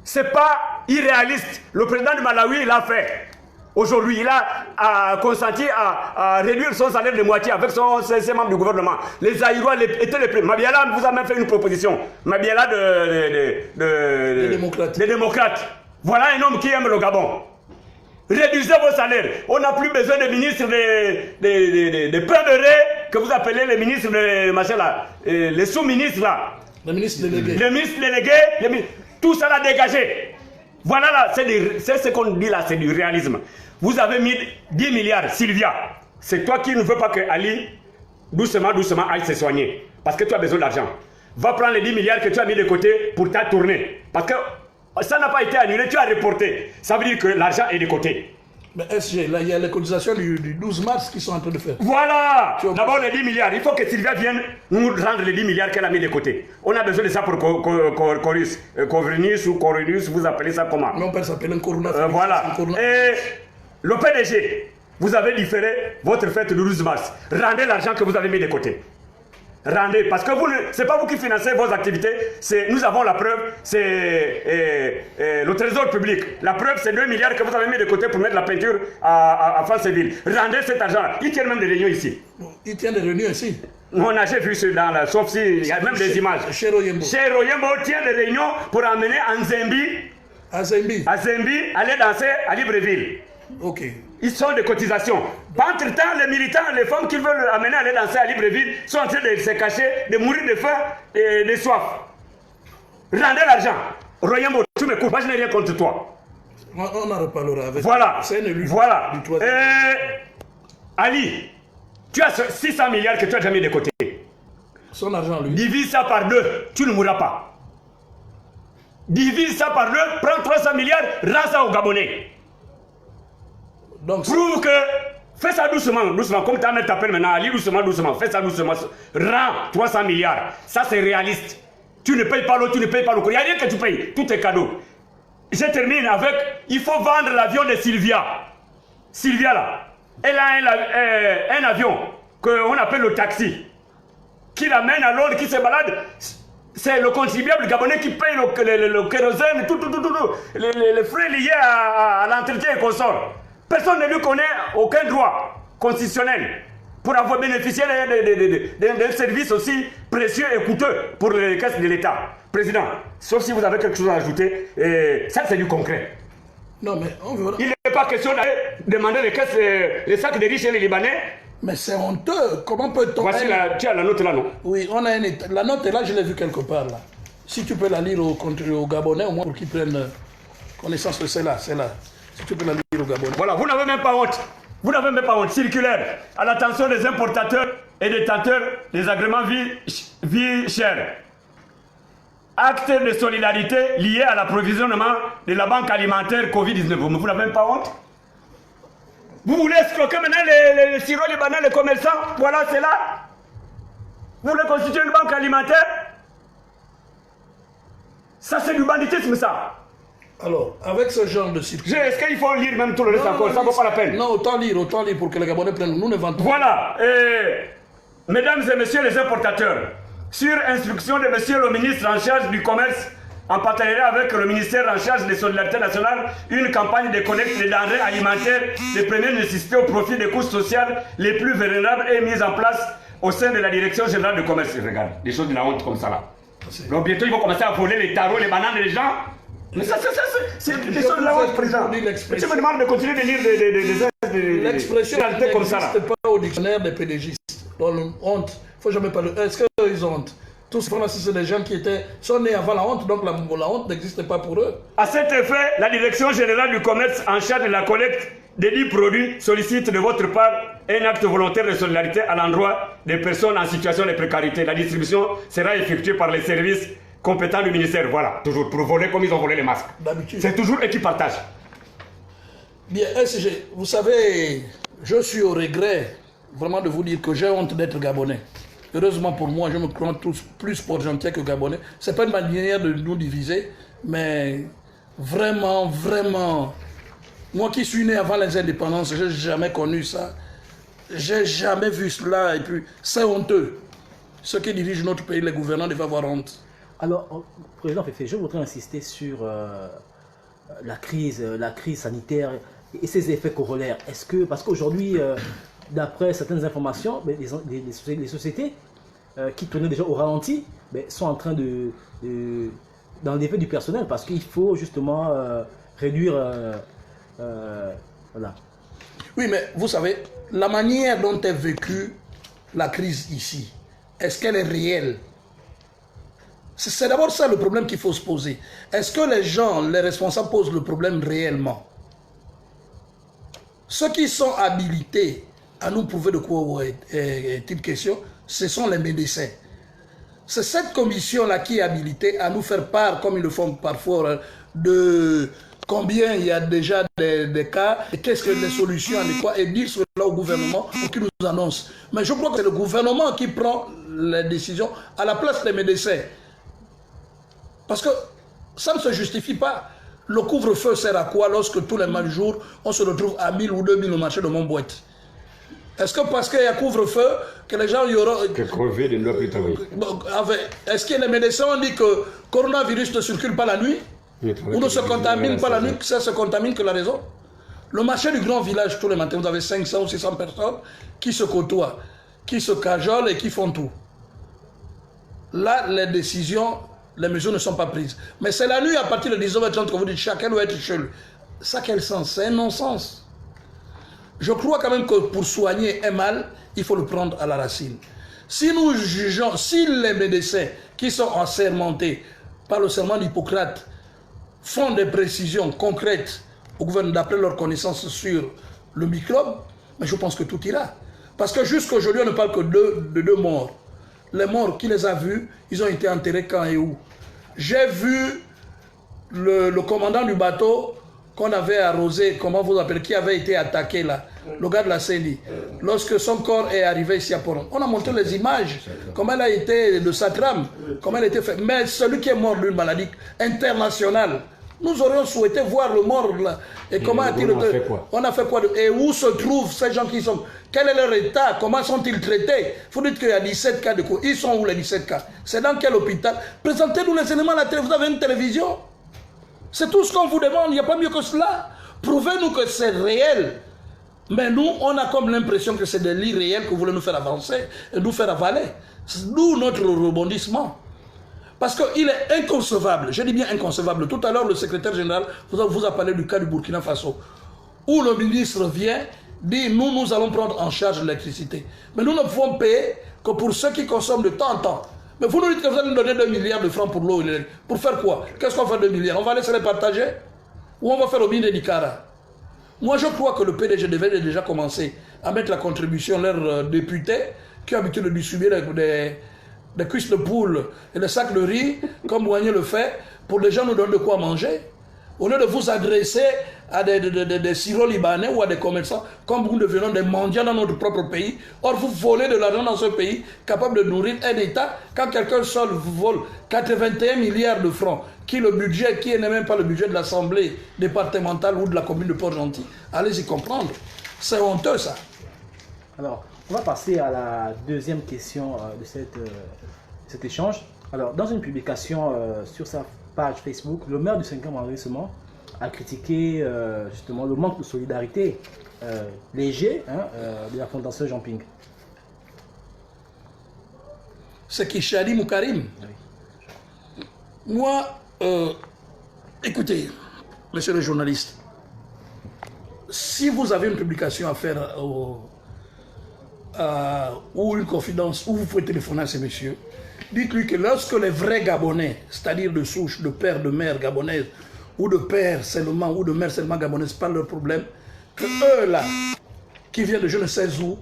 C'est pas irréaliste. Le président de Malawi l'a fait. Aujourd'hui, il a consenti à réduire son salaire de moitié avec ses membres du gouvernement. Les Aïrois étaient les premiers. Mabiala vous a même fait une proposition. Mabiala des démocrates. Voilà un homme qui aime le Gabon. Réduisez vos salaires. On n'a plus besoin de ministres de pain de riz que vous appelez les ministres de machin là, les sous-ministres là. Les ministres délégués. Les ministres délégués, tout ça l'a dégagé. Voilà là, c'est ce qu'on dit là, c'est du réalisme. Vous avez mis 10 milliards, Sylvia. C'est toi qui ne veux pas que Ali, doucement, aille se soigner. Parce que tu as besoin d'argent. Va prendre les 10 milliards que tu as mis de côté pour ta tournée. Parce que ça n'a pas été annulé, tu as reporté. Ça veut dire que l'argent est de côté. Mais SG, là, il y a les cotisations du 12 mars qu'ils sont en train de faire. Voilà. D'abord les 10 milliards. Il faut que Sylvia vienne nous rendre les 10 milliards qu'elle a mis de côté. On a besoin de ça pour Corus ou Corinus, vous appelez ça comment? Mon père s'appelle un Corona. Voilà. Et le PDG, vous avez différé votre fête le 12 mars. Rendez l'argent que vous avez mis de côté. Rendez, parce que ce n'est pas vous qui financez vos activités, nous avons la preuve, c'est le trésor public. La preuve, c'est 2 milliards que vous avez mis de côté pour mettre la peinture à Franceville. Rendez cet argent-là. Ils tiennent même des réunions ici. Ils tiennent des réunions ici. On a vu ça sauf s'il y a même des images. Chez Royembo. Chez Royembo tient des réunions pour amener à Zembi, aller danser à Libreville. Ok. Ils sont de cotisation. Entre-temps, les militants, les femmes qui veulent amener à aller danser à Libreville sont en train de se cacher, de mourir de faim et de soif. Rendez l'argent. Royambo, tu m'écoutes, moi je n'ai rien contre toi. On en reparlera avec. Voilà. C'est une lutte. Voilà. Ali, tu as 600 milliards que tu as jamais de côté. Son argent, lui. Divise ça par 2, tu ne mourras pas. Divise ça par 2, prends 300 milliards, rends ça aux Gabonais. Donc, prouve que, fais ça doucement, comme ta mère t'appelle maintenant, Ali, doucement, fais ça doucement, rends 300 milliards, ça c'est réaliste. Tu ne payes pas l'eau, tu ne payes pas le courrier, il n'y a rien que tu payes, tout est cadeau. Je termine avec, il faut vendre l'avion de Sylvia. Sylvia là, elle a un avion qu'on appelle le taxi, qui l'amène à Londres, qui se balade. C'est le contribuable gabonais qui paye le kérosène, tout, les frais liés à l'entretien et consort. Personne ne lui connaît aucun droit constitutionnel pour avoir bénéficié d'un service aussi précieux et coûteux pour les caisses de l'État. Président, sauf si vous avez quelque chose à ajouter, ça c'est du concret. Non, mais on verra. Il n'est pas question d'aller demander les caisses, les sacs de riches et les Libanais. Mais c'est honteux. Comment peut-on... Voici tu as la note là, non? Oui, on a la note est là, je l'ai vue quelque part là. Si tu peux la lire au Gabonais, au moins pour qu'ils prennent connaissance de celle-là, c'est là. Si tu peux la lire au Gabonais. Voilà, vous n'avez même pas honte. Vous n'avez même pas honte. Circulaire à l'attention des importateurs et détenteurs des agréments vie chère. Acte de solidarité lié à l'approvisionnement de la banque alimentaire Covid-19. Vous n'avez même pas honte? Vous voulez escroquer maintenant les sirops libanais, les commerçants? Voilà, c'est là. Vous voulez constituer une banque alimentaire? Ça, c'est du banditisme, ça. Alors, avec ce genre de circuit... Est-ce qu'il faut lire même tout le reste encore? Ça ne vaut pas la peine. Non, autant lire pour que les Gabonais prennent. Nous ne vantons. Voilà. Mesdames et messieurs les importateurs, sur instruction de monsieur le ministre en charge du commerce, en partenariat avec le ministère en charge des solidarités nationales, une campagne de collecte des denrées alimentaires de première nécessité au profit des couches sociales les plus vulnérables est mise en place au sein de la direction générale du commerce. Regarde, des choses de la honte comme ça là. Donc bientôt ils vont commencer à voler les tarots, les bananes des gens. Mais ça, c'est des choses de la honte, président. Tu me demandes de continuer de lire des l'expression comme ça là. N'existe pas au dictionnaire des pédégistes. Dans le honte, il ne faut jamais parler. Est-ce qu'ils ont honte? Tous ces gens-là, c'est des gens qui sont nés avant la honte, donc la honte n'existait pas pour eux. À cet effet, la Direction générale du commerce en charge de la collecte des 10 produits sollicite de votre part un acte volontaire de solidarité à l'endroit des personnes en situation de précarité. La distribution sera effectuée par les services compétents du ministère. Voilà, toujours pour voler comme ils ont volé les masques. D'habitude. C'est toujours eux qui partagent. Bien, SG, vous savez, je suis au regret vraiment de vous dire que j'ai honte d'être Gabonais. Heureusement pour moi, je me crois tous plus port-gentil que Gabonais. Ce n'est pas une manière de nous diviser, mais vraiment, moi qui suis né avant les indépendances, je n'ai jamais connu ça. J'ai jamais vu cela, et puis c'est honteux. Ceux qui dirigent notre pays, les gouvernants, doivent avoir honte. Alors, Président Féfé, je voudrais insister sur la crise sanitaire et ses effets corollaires. Est-ce que, parce qu'aujourd'hui, d'après certaines informations, les sociétés qui tournaient déjà au ralenti sont en train d'enlever du personnel parce qu'il faut justement réduire... voilà. Oui, mais vous savez, la manière dont est vécue la crise ici, est-ce qu'elle est réelle? C'est d'abord ça le problème qu'il faut se poser. Est-ce que les gens, les responsables posent le problème réellement? Ceux qui sont habilités à nous prouver de quoi est-il question, ce sont les médecins. C'est cette commission-là qui est habilitée à nous faire part, comme ils le font parfois, de combien il y a déjà des cas, et qu'est-ce que les solutions adéquates, et dire cela au gouvernement pour qu'il nous annonce. Mais je crois que c'est le gouvernement qui prend les décisions à la place des médecins. Parce que ça ne se justifie pas. Le couvre-feu sert à quoi lorsque tous les jours, on se retrouve à 1000 ou 2000 au marché de Montboîte? Est-ce que parce qu'il y a couvre-feu, que les gens y auront... Que Covid ne doit plus travailler. Est-ce que les médecins ont dit que le coronavirus ne circule pas la nuit? Ou ne se contamine pas la nuit, que ça se contamine que la raison? Le marché du grand village, tous les matins, vous avez 500 ou 600 personnes qui se côtoient, qui se cajolent et qui font tout. Là, les décisions, les mesures ne sont pas prises. Mais c'est la nuit à partir de 19h30 que vous dites chacun doit être chez lui. Ça, quel sens? C'est un non-sens. Je crois quand même que pour soigner un mal, il faut le prendre à la racine. Si nous jugeons, si les médecins qui sont assermentés par le serment d'Hippocrate font des précisions concrètes au gouvernement d'après leur connaissance sur le microbe, mais je pense que tout ira. Parce que jusqu'aujourd'hui, on ne parle que de deux morts. Les morts, qui les a vus, ils ont été enterrés quand et où? J'ai vu le commandant du bateau qu'on avait arrosé, comment vous appelez, qui avait été attaqué là, le gars de la CENI, lorsque son corps est arrivé ici à Port. On a montré les images, comment elle a été de sa trame, comment elle a été faite. Mais celui qui est mort d'une maladie internationale, Nous aurions souhaité voir le mort là. Et comment a-t-il été... On a fait quoi et où se trouvent ces gens qui sont... Quel est leur état? Comment sont-ils traités? Vous dites qu'il y a 17 cas de coup. Ils sont où les 17 cas? C'est dans quel hôpital? Présentez-nous les éléments à la télé. Vous avez une télévision? C'est tout ce qu'on vous demande. Il n'y a pas mieux que cela. Prouvez-nous que c'est réel. Mais nous, on a comme l'impression que c'est de l'irréel que vous voulez nous faire avancer et nous faire avaler. D'où notre rebondissement. Parce qu'il est inconcevable, je dis bien inconcevable. Tout à l'heure, le secrétaire général vous a parlé du cas du Burkina Faso, où le ministre vient, dit nous allons prendre en charge l'électricité. Mais nous ne pouvons payer que pour ceux qui consomment de temps en temps. Mais vous nous dites que vous allez nous donner 2 milliards de francs pour l'eau. Pour faire quoi? Qu'est-ce qu'on fait 2 milliards? On va laisser les partager? Ou on va faire au bien de Nicara? Moi, je crois que le PDG devait déjà commencer à mettre la contribution, leurs députés, qui ont l'habitude de distribuer des cuisses de poule et des sacs de riz, comme Boigny le fait, pour les gens nous donnent de quoi manger. Au lieu de vous adresser à des Syro-Libanais ou à des commerçants, comme nous devenons des mendiants dans notre propre pays. Or, vous volez de l'argent dans ce pays, capable de nourrir un État, quand quelqu'un seul vole 81 milliards de francs, qui le budget, qui n'est même pas le budget de l'Assemblée départementale ou de la commune de Port-Gentil. Allez-y comprendre. C'est honteux, ça. Alors, on va passer à la deuxième question de cet échange. Alors, dans une publication sur sa page Facebook, le maire du 5e arrondissement a critiqué justement le manque de solidarité léger de la Fondation Jean Ping. C'est qui, Chadi Moukarim? Oui. Moi, écoutez, monsieur le journaliste, si vous avez une publication à faire ou une confidence, ou vous pouvez téléphoner à ces messieurs, dites-lui que lorsque les vrais Gabonais, c'est-à-dire de souche, de père, de mère gabonaise, ou de père seulement, ou de mère seulement gabonaise, pas leur problème, que eux là, qui viennent de je ne sais où,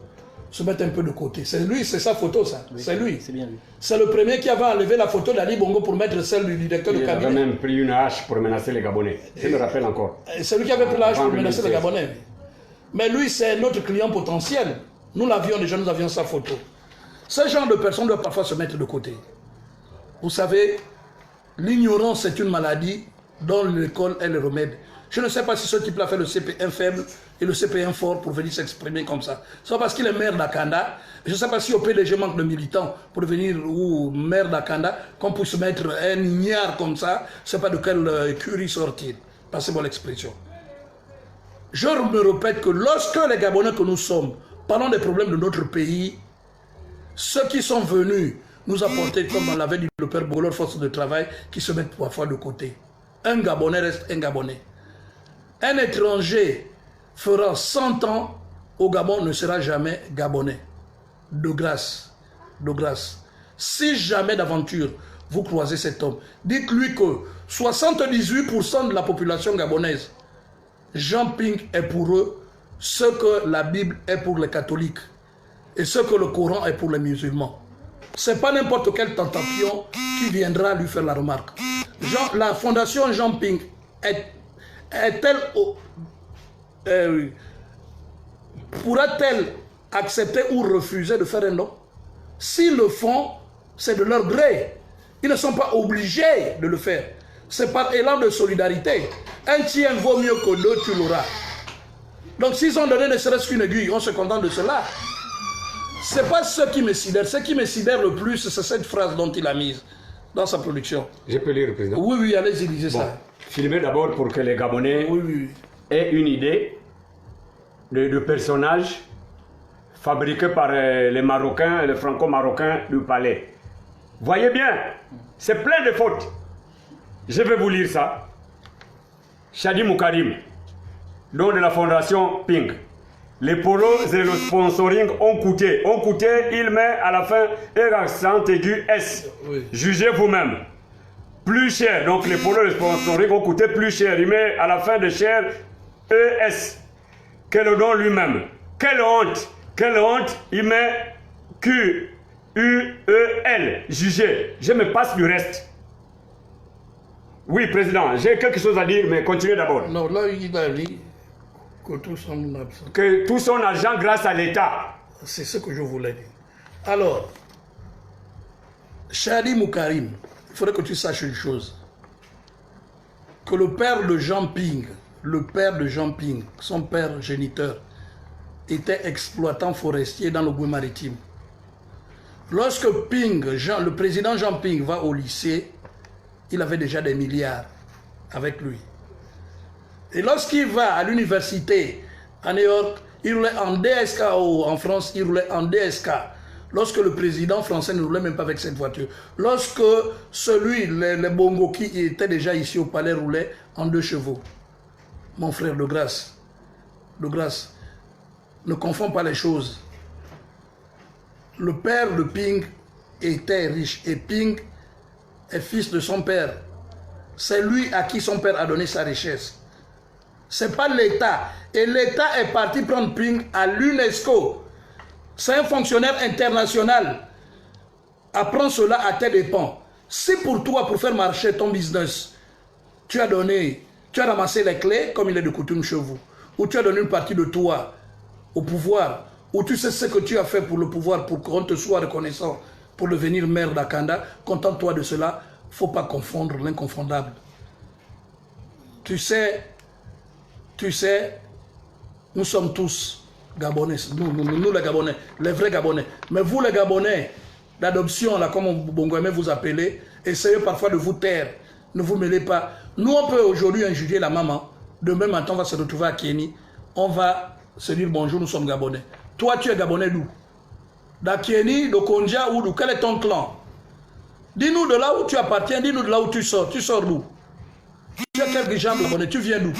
se mettent un peu de côté. C'est lui, c'est sa photo ça, oui, c'est lui. C'est bien lui. C'est le premier qui avait enlevé la photo d'Ali Bongo pour mettre celle du directeur de cabinet. Il avait même pris une hache pour menacer les Gabonais, je me rappelle encore. C'est lui qui avait pris la hache pour menacer les Gabonais. Mais lui, c'est notre client potentiel. Nous l'avions déjà, nous avions sa photo. Ce genre de personnes doivent parfois se mettre de côté. Vous savez, l'ignorance est une maladie dont l'école est le remède. Je ne sais pas si ce type-là fait le CP1 faible et le CP1 fort pour venir s'exprimer comme ça. C'est parce qu'il est maire d'Akanda. Je ne sais pas si au PDG manque de militants pour devenir ou maire d'Akanda, qu'on puisse mettre un ignare comme ça. Je ne sais pas de quelle curie sortir. Passez-moi l'expression. Je me répète que lorsque les Gabonais que nous sommes parlons des problèmes de notre pays, ceux qui sont venus nous apporter, comme on l'avait dit le père Boulot, force de travail, qui se mettent parfois de côté. Un Gabonais reste un Gabonais. Un étranger fera 100 ans au Gabon ne sera jamais Gabonais. De grâce. De grâce. Si jamais d'aventure vous croisez cet homme, dites-lui que 78% de la population gabonaise, Jean Ping est pour eux ce que la Bible est pour les catholiques et ce que le Coran est pour les musulmans. Ce n'est pas n'importe quel tentapion qui viendra lui faire la remarque. La fondation Jean Ping est-elle pourra-t-elle accepter ou refuser de faire un don? S'ils le font, c'est de leur gré. Ils ne sont pas obligés de le faire. C'est par élan de solidarité. Un tien vaut mieux que deux, tu l'auras. Donc s'ils ont donné ne serait-ce qu'une aiguille, on se contente de cela. Ce n'est pas ce qui me sidère. Ce qui me sidère le plus, c'est cette phrase dont il a mise dans sa production. Je peux lire, Président? Oui, oui, allez-y, lisez ça. Filmez d'abord pour que les Gabonais aient une idée de personnages fabriqués par les Marocains et les Franco-Marocains du palais. Voyez bien, c'est plein de fautes. Je vais vous lire ça. Chadi Moukarim, nom de la fondation Ping. Les polos et le sponsoring ont coûté. Il met à la fin un accent aigu S. Oui. Jugez vous-même. Plus cher. Donc les polos et le sponsoring ont coûté plus cher. Il met à la fin de cher ES. Que le don lui-même. Quelle honte. Quelle honte. Il met QUEL. Jugez. Je me passe du reste. Oui, Président, j'ai quelque chose à dire, mais continuez d'abord. Non, là, il a dit que tout son argent grâce à l'État. C'est ce que je voulais dire. Alors, Chadi Moukarim, il faudrait que tu saches une chose. que le père de Jean Ping, son père géniteur, était exploitant forestier dans le Gouin maritime. Lorsque Ping, le président Jean Ping va au lycée, il avait déjà des milliards avec lui. Et lorsqu'il va à l'université à New York, il roulait en DSK, en France, il roulait en DSK. Lorsque le président français ne roulait même pas avec cette voiture. Lorsque les Bongo qui étaient déjà ici au palais roulaient en 2 chevaux. Mon frère, de grâce, ne confonds pas les choses. Le père de Ping était riche et Ping est fils de son père. C'est lui à qui son père a donné sa richesse. C'est pas l'État. Et l'État est parti prendre Ping à l'UNESCO. C'est un fonctionnaire international. Apprends cela à tes dépens. Si pour toi, pour faire marcher ton business, tu as ramassé les clés, comme il est de coutume chez vous, ou tu as donné une partie de toi au pouvoir, ou tu sais ce que tu as fait pour le pouvoir, pour qu'on te soit reconnaissant, pour devenir maire d'Akanda, contente-toi de cela. Il ne faut pas confondre l'inconfondable. Tu sais, nous sommes tous Gabonais, nous les Gabonais, les vrais Gabonais. Mais vous les Gabonais d'adoption, là, comme Bongo aimait vous appeler, essayez parfois de vous taire. Ne vous mêlez pas. Nous, on peut aujourd'hui injurier la maman. Demain matin, on va se retrouver à Kény. On va se dire bonjour, nous sommes Gabonais. Toi, tu es Gabonais d'où? D'Akény, de Kondia ou d'où? Quel est ton clan? Dis-nous de là où tu appartiens, dis-nous de là où tu sors. Tu sors d'où? Tu as quelques gens Gabonais, tu viens d'où?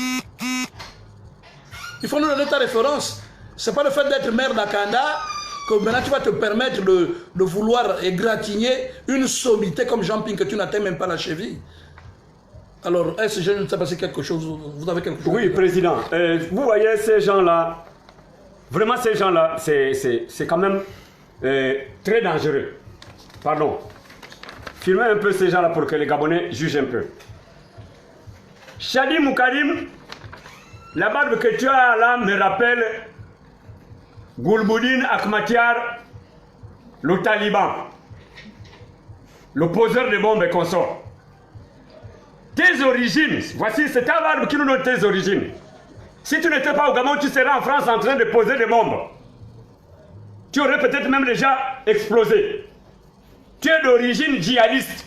Il faut nous donner ta référence. Ce n'est pas le fait d'être maire d'Akanda que maintenant tu vas te permettre de vouloir égratigner une sommité comme Jean Ping que tu n'atteins même pas la cheville. Alors, est-ce que je ne sais pas si quelque chose, vous avez quelque chose? Oui, président. Vous voyez ces gens-là, vraiment ces gens-là, c'est quand même très dangereux. Pardon. Filmez un peu ces gens-là pour que les Gabonais jugent un peu. Chadi Moukarim, la barbe que tu as là me rappelle Gulbuddin Akhmatiar, le taliban, le poseur de bombes et consorts. Tes origines, voici, c'est ta barbe qui nous donne tes origines. Si tu n'étais pas au Gabon, tu serais en France en train de poser des bombes. Tu aurais peut-être même déjà explosé. Tu es d'origine djihadiste.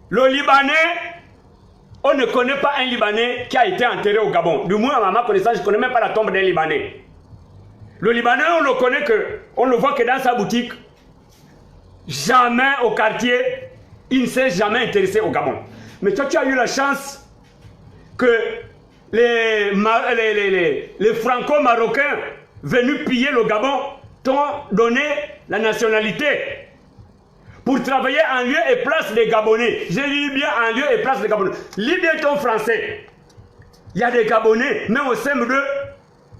Le Libanais, on ne connaît pas un Libanais qui a été enterré au Gabon. Du moins, à ma connaissance, je ne connais même pas la tombe d'un Libanais. Le Libanais, on le connaît on le voit que dans sa boutique. Jamais au quartier, il ne s'est jamais intéressé au Gabon. Mais toi, tu as eu la chance que les franco-marocains venus piller le Gabon t'ont donné la nationalité pour travailler en lieu et place des Gabonais. J'ai dit bien en lieu et place des Gabonais. Lis bien ton français. Il y a des Gabonais, même au CM2,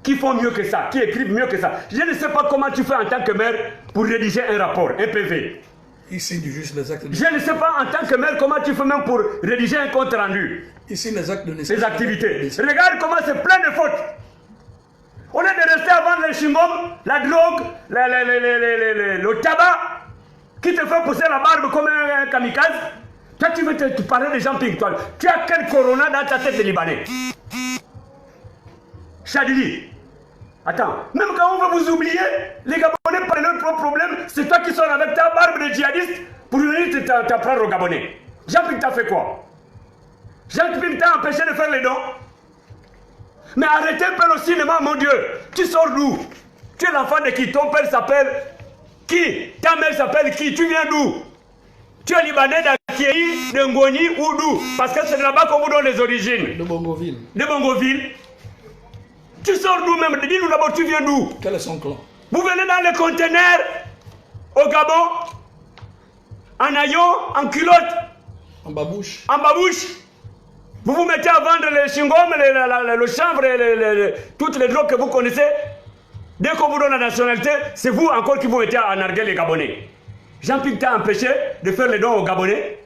qui font mieux que ça, qui écrivent mieux que ça. Je ne sais pas comment tu fais en tant que maire pour rédiger un rapport, un PV. Ici, du juste les actes de... Je ne sais pas en tant que maire comment tu fais même pour rédiger un compte rendu. Ici, les actes de naissance. Les activités. Regarde comment c'est plein de fautes. Au lieu de rester à vendre les chewing-gums, la drogue, le tabac, qui te fait pousser la barbe comme un kamikaze, toi tu veux te parler des gens pictoires. Tu as quel corona dans ta tête de Libanais? Chadili. Attends, même quand on veut vous oublier, les Gabonais parlent de leurs propres problèmes, c'est toi qui sors avec ta barbe de djihadiste pour venir t'apprendre aux Gabonais. Jean-Pierre t'a fait quoi? Jean-Pierre t'a empêché de faire les dons? Mais arrêtez un peu le cinéma, mon Dieu. Tu sors d'où? Tu es l'enfant de qui? Ton père s'appelle qui? Ta mère s'appelle qui? Tu viens d'où? Tu es Libanais d'Akiei, de Ngoni ou d'où? Parce que c'est là-bas qu'on vous donne les origines. De Bongoville. De Bongoville. Tu sors d'où même? Dis-nous d'abord, tu viens d'où? Quel est son clan? Vous venez dans les conteneurs au Gabon, en haillons, en culotte, en babouche. En babouche. Vous vous mettez à vendre les chewing-gums, le chanvre, toutes les drogues que vous connaissez. Dès qu'on vous donne la nationalité, c'est vous encore qui vous mettez à narguer les Gabonais. Jean-Pierre t'a empêché de faire les dons aux Gabonais.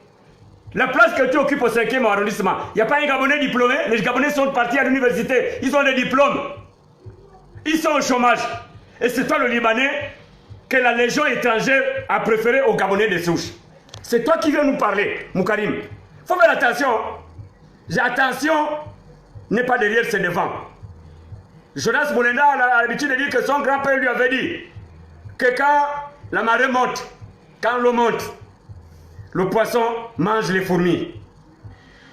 La place que tu occupes au 5e arrondissement, il n'y a pas un Gabonais diplômé. Les Gabonais sont partis à l'université. Ils ont des diplômes. Ils sont au chômage. Et c'est toi le Libanais que la Légion étrangère a préféré aux Gabonais de souche. C'est toi qui viens nous parler, Moukarim. Il faut faire attention. Attention, n'est pas derrière, c'est devant. Jonas Moulenda a l'habitude de dire que son grand-père lui avait dit que quand la marée monte, quand l'eau monte, le poisson mange les fourmis.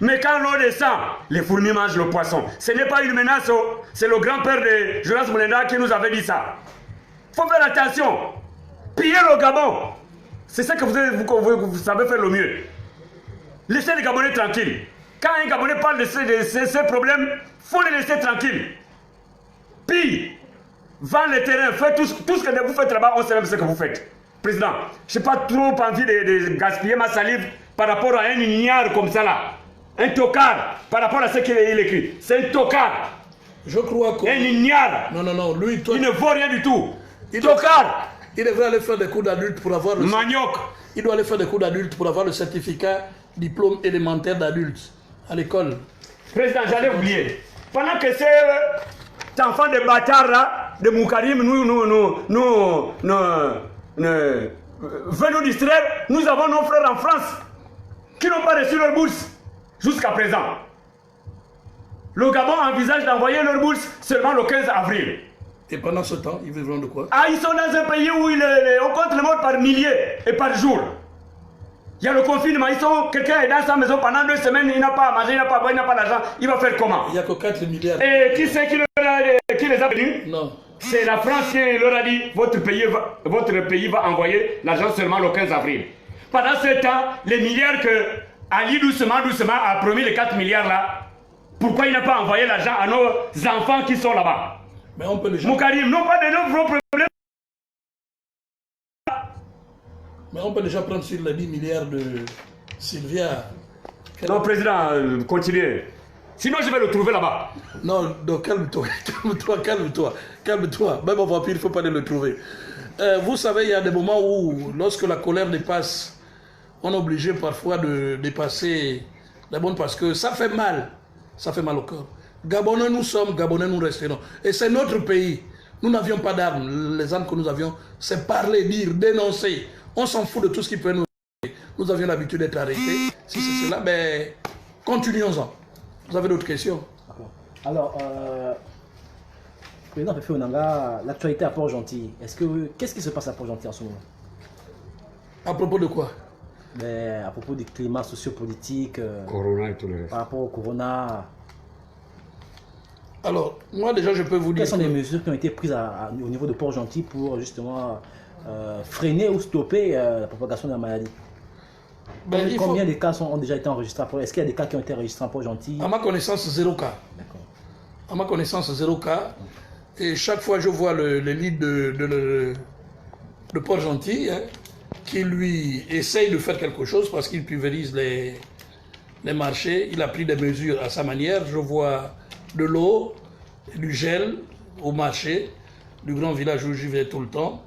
Mais quand l'eau descend, les fourmis mangent le poisson. Ce n'est pas une menace, c'est le grand-père de Jonas Moulenda qui nous avait dit ça. Il faut faire attention. Piller le Gabon, c'est ça que vous savez faire le mieux. Laissez les Gabonais tranquilles. Quand un Gabonais parle de ces problèmes, il faut les laisser tranquilles. Pille, vend les terrains, faites tout ce que vous faites là-bas, on sait même ce que vous faites. Président, je n'ai pas trop envie de gaspiller ma salive par rapport à un ignare comme ça là. Un tocard, par rapport à ce qu'il écrit. C'est un tocard. Je crois que... Un ignare. Non, lui, toi... Il ne vaut rien du tout. Tocard. Il devrait aller faire des cours d'adulte pour avoir le... Manioc. Il doit aller faire des cours d'adulte pour avoir le certificat diplôme élémentaire d'adulte à l'école. Président, j'allais oublier. Pendant que ces enfants de bâtards là, de Moukarim, veulent nous distraire, nous avons nos frères en France qui n'ont pas reçu leur bourse jusqu'à présent. Le Gabon envisage d'envoyer leur bourse seulement le 15 avril. Et pendant ce temps, ils vivront de quoi? Ah, ils sont dans un pays où on compte les morts par milliers et par jour. Il y a le confinement, quelqu'un est dans sa maison pendant 2 semaines, il n'a pas à manger, il n'a pas à boire, il n'a pas d'argent, il va faire comment? Il n'y a que 4 milliards. Et qui c'est qui les a venus? Non. C'est la France qui leur a dit, votre pays va envoyer l'argent seulement le 15 avril. Pendant ce temps, les milliards que Ali doucement a promis, les 4 milliards là, pourquoi il n'a pas envoyé l'argent à nos enfants qui sont là-bas? Mais on peut déjà... Moukarim, non pas de nos problèmes. Mais on peut déjà prendre sur les 10 milliards de Sylvia. Non, président, continuez. Sinon, je vais le trouver là-bas. Non, donc calme-toi, calme-toi. Même un vampire, il ne faut pas aller le trouver. Vous savez, il y a des moments où, lorsque la colère dépasse, on est obligé parfois de dépasser les bornes parce que ça fait mal. Ça fait mal au cœur. Gabonais nous sommes, Gabonais nous resterons. Et c'est notre pays. Nous n'avions pas d'armes. Les armes que nous avions, c'est parler, dire, dénoncer. On s'en fout de tout ce qui peut nous... Nous avions l'habitude d'être arrêtés. Si c'est cela, mais continuons-en. Vous avez d'autres questions? Alors, président Fefe Onanga, l'actualité à Port-Gentil, qu'est-ce qui se passe à Port-Gentil en ce moment? À propos de quoi? À propos du climat sociopolitique, Corona et tout le reste. par rapport au corona. Alors, moi déjà, je peux vous dire... Quelles sont les mesures qui ont été prises au niveau de Port-Gentil pour justement freiner ou stopper la propagation de la maladie? Combien de cas ont déjà été enregistrés? Est-ce qu'il y a des cas qui ont été enregistrés à Port-Gentil? À ma connaissance, 0 cas. D'accord. À ma connaissance, 0 cas. Et chaque fois, je vois le lead de Port-Gentil, hein, qui lui essaye de faire quelque chose parce qu'il pulvérise les marchés. Il a pris des mesures à sa manière. Je vois de l'eau, du gel au marché, du grand village où j'y vais tout le temps.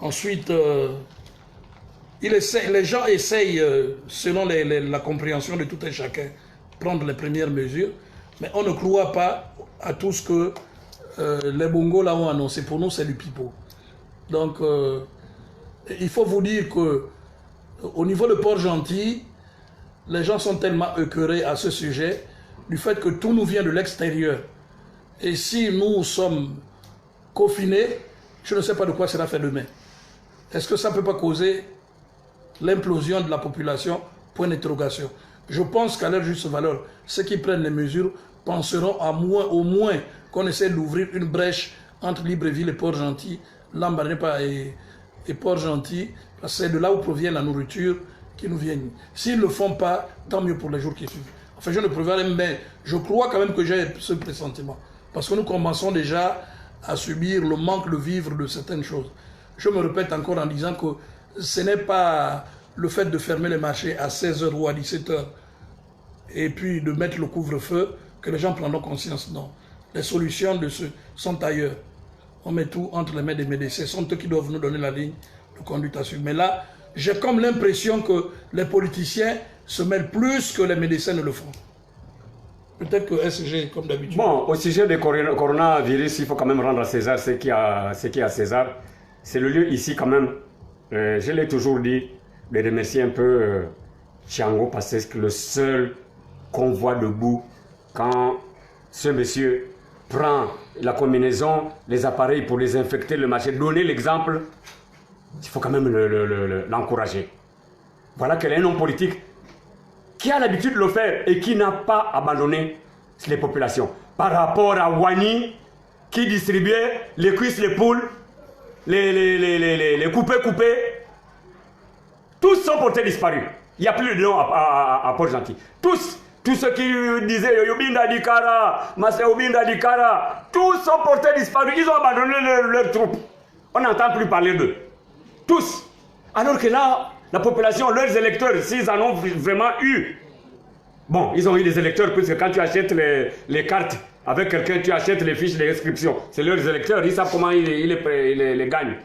Ensuite, les gens essayent, selon la compréhension de tout un chacun, prendre les premières mesures, mais on ne croit pas à tout ce que les Bongos là ont annoncé. Pour nous, c'est du pipeau. Donc, il faut vous dire que au niveau de Port-Gentil, les gens sont tellement écœurés à ce sujet du fait que tout nous vient de l'extérieur. Et si nous sommes confinés, je ne sais pas de quoi sera fait demain. Est-ce que ça ne peut pas causer l'implosion de la population? Point d'interrogation. Je pense qu'à leur juste valeur, ceux qui prennent les mesures penseront au moins qu'on essaie d'ouvrir une brèche entre Libreville et Port-Gentil, Lambaréné et Port-Gentil, parce que c'est de là où provient la nourriture qui nous vient. S'ils ne le font pas, tant mieux pour les jours qui suivent. Enfin, je ne prévois rien, mais je crois quand même que j'ai ce pressentiment. Parce que nous commençons déjà à subir le manque de vivre de certaines choses. Je me répète encore en disant que ce n'est pas le fait de fermer les marchés à 16h ou à 17h et puis de mettre le couvre-feu que les gens prendront conscience. Non. Les solutions sont ailleurs. On met tout entre les mains des médecins. Ce sont eux qui doivent nous donner la ligne de conduite à suivre. Mais là, j'ai comme l'impression que les politiciens se mêlent plus que les médecins ne le font. Peut-être que SG, comme d'habitude. Bon, au sujet du coronavirus, il faut quand même rendre à César ce qui est à César. C'est le lieu ici quand même, je l'ai toujours dit, de remercier un peu Thiango parce que le seul qu'on voit debout quand ce monsieur prend la combinaison, les appareils pour les infecter, le marché, donner l'exemple, il faut quand même l'encourager. Voilà qu'elle est un homme politique qui a l'habitude de le faire et qui n'a pas abandonné les populations. Par rapport à Wani, qui distribuait les cuisses, les poules, les coupés, tous sont portés disparus. Il n'y a plus de nom à Port-Gentil. Tous ceux qui disaient Yobinda Dikara, Massa Yobinda Dikara, tous sont portés disparus. Ils ont abandonné leurs troupes. On n'entend plus parler d'eux. Tous. Alors que là, la population, leurs électeurs, s'ils en ont vraiment eu, bon, ils ont eu des électeurs, puisque quand tu achètes les cartes avec quelqu'un, tu achètes les fiches d'inscription. C'est leurs électeurs, ils savent comment ils les gagnent.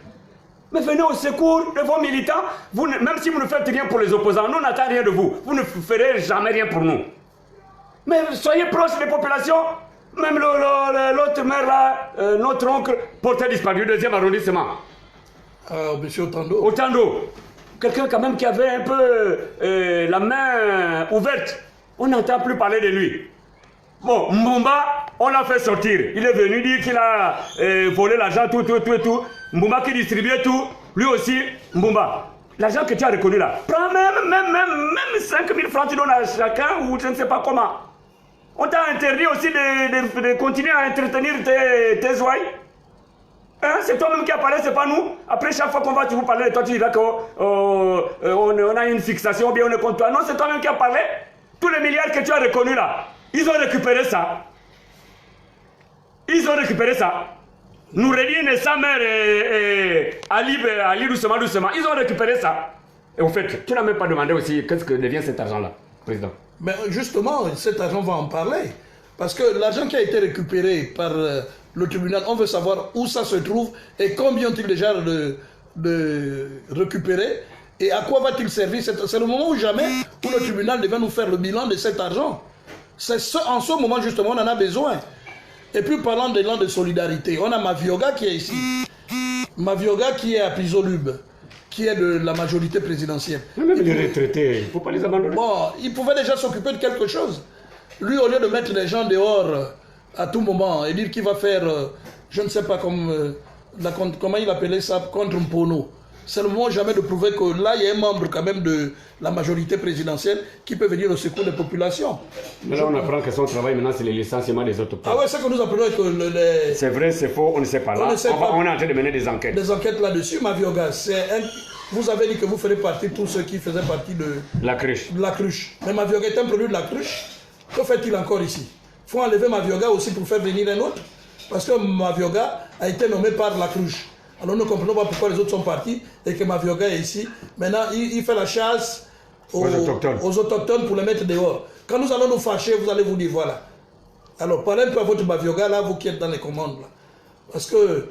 Mais venez au secours de vos militants, même si vous ne faites rien pour les opposants, nous n'attendons rien de vous. Vous ne ferez jamais rien pour nous. Mais soyez proches des populations. Même l'autre maire là, notre oncle, porté disparu, deuxième arrondissement. Monsieur Otando. Otando. Quelqu'un quand même qui avait un peu la main ouverte. On n'entend plus parler de lui. Bon, Mbumba, on l'a fait sortir. Il est venu dire qu'il a volé l'argent, tout. Mbumba qui distribuait tout, lui aussi, Mbumba. L'argent que tu as reconnu là, prends même 5 000 francs, tu donnes à chacun ou je ne sais pas comment. On t'a interdit aussi de continuer à entretenir tes ouailles. Hein, c'est toi-même qui apparaît, c'est pas nous. Après, chaque fois qu'on va vous parler de toi, tu diras qu'on a une fixation, bien on est contre toi. Non, c'est toi-même qui as parlé. Tous les milliards que tu as reconnus là, ils ont récupéré ça. Noureddine, sa mère et Ali doucement, ils ont récupéré ça. Et au fait, tu n'as même pas demandé aussi qu'est-ce que devient cet argent-là, président. Mais justement, cet argent, on va en parler. Parce que l'argent qui a été récupéré par le tribunal, on veut savoir où ça se trouve et combien ont-ils déjà de récupérer et à quoi va-t-il servir. C'est le moment ou jamais où le tribunal devait nous faire le bilan de cet argent. C'est en ce moment, justement, on en a besoin. Et puis, parlant de l'élan de solidarité, on a Mavioga qui est ici. Mavioga qui est à Pisolube, qui est de la majorité présidentielle. Mais même les retraités, il ne faut pas les abandonner. Bon, il pouvait déjà s'occuper de quelque chose. Lui, au lieu de mettre les gens dehors à tout moment et dire qu'il va faire, je ne sais pas comment il appelait ça, contre un pono. C'est le moment jamais de prouver que là, il y a un membre quand même de la majorité présidentielle qui peut venir au secours des populations. Mais là, on apprend que son travail maintenant, c'est le licenciement des autochtones. Ah ouais, c'est que nous apprenons que c'est vrai, c'est faux, on ne sait pas. Là, on est en train de mener des enquêtes. Des enquêtes là-dessus, Mavioga. Vous avez dit que vous ferez partie de tous ceux qui faisaient partie de la cruche. Mais Mavioga est un produit de la cruche. Que fait-il encore ici? Il faut enlever Mavioga aussi pour faire venir un autre. Parce que Mavioga a été nommé par la cruche. Alors nous ne comprenons pas pourquoi les autres sont partis et que Mavioga est ici. Maintenant, il fait la chasse aux autochtones pour les mettre dehors. Quand nous allons nous fâcher, vous allez vous dire voilà. Alors parlez un peu à votre Mavioga, là, vous qui êtes dans les commandes. Là. Parce que,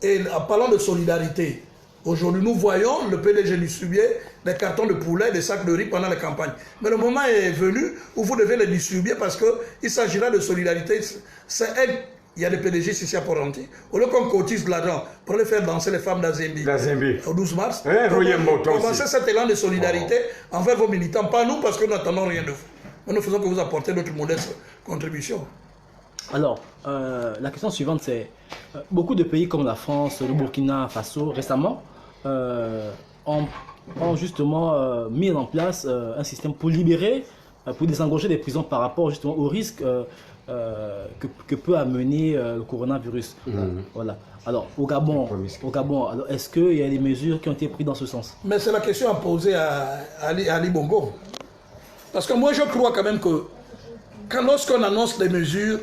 en parlant de solidarité, aujourd'hui nous voyons le PDG distribuer des cartons de poulet, des sacs de riz pendant la campagne. Mais le moment est venu où vous devez les distribuer parce qu'il s'agira de solidarité. Il y a des PDG ici à Port-Gentil. Au lieu qu'on cotise de l'argent pour aller faire danser les femmes d'Azembi au 12 mars, commencez cet élan de solidarité envers vos militants. Pas nous parce que nous n'attendons rien de vous. Mais nous faisons que vous apportez notre modeste contribution. Alors, la question suivante, c'est beaucoup de pays comme la France, le Burkina Faso, récemment, ont justement mis en place un système pour libérer, pour désengorger des prisons par rapport justement au risque que peut amener le coronavirus. Voilà. Alors, au Gabon, est-ce qu'il y a des mesures qui ont été prises dans ce sens? Mais c'est la question à poser à Ali Bongo. Parce que moi, je crois quand même que lorsqu'on annonce des mesures,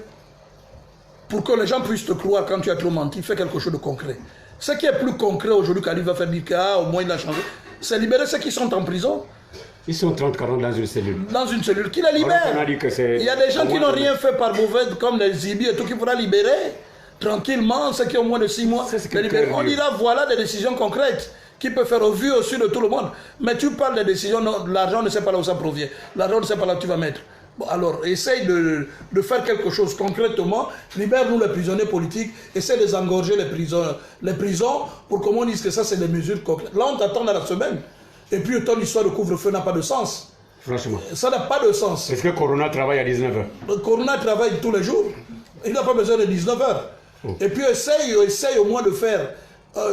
pour que les gens puissent te croire quand tu as trop menti, fais quelque chose de concret. Ce qui est plus concret aujourd'hui qu'Ali va faire dire qu'au moins il a changé, c'est libérer ceux qui sont en prison. Ils sont 30-40 dans une cellule. Dans une cellule, qui les libère. Il y a des gens qui n'ont rien fait par mauvais, comme les Zibi et tout, qui pourra libérer tranquillement, ceux qui ont moins de 6 mois. On dira voilà des décisions concrètes qui peuvent faire au vu au su de tout le monde. Mais tu parles des décisions, l'argent on ne sait pas là où ça provient. L'argent on ne sait pas là où tu vas mettre. Bon, alors, essaye de faire quelque chose concrètement. Libère-nous les prisonniers politiques. Essaye de désengorger les prisons pour qu'on dise que ça, c'est des mesures concrètes. Là, on t'attend dans la semaine. Et puis, ton histoire de couvre-feu n'a pas de sens. Franchement. Ça n'a pas de sens. Est-ce que Corona travaille à 19h? Le Corona travaille tous les jours. Il n'a pas besoin de 19h. Et puis essaye au moins de faire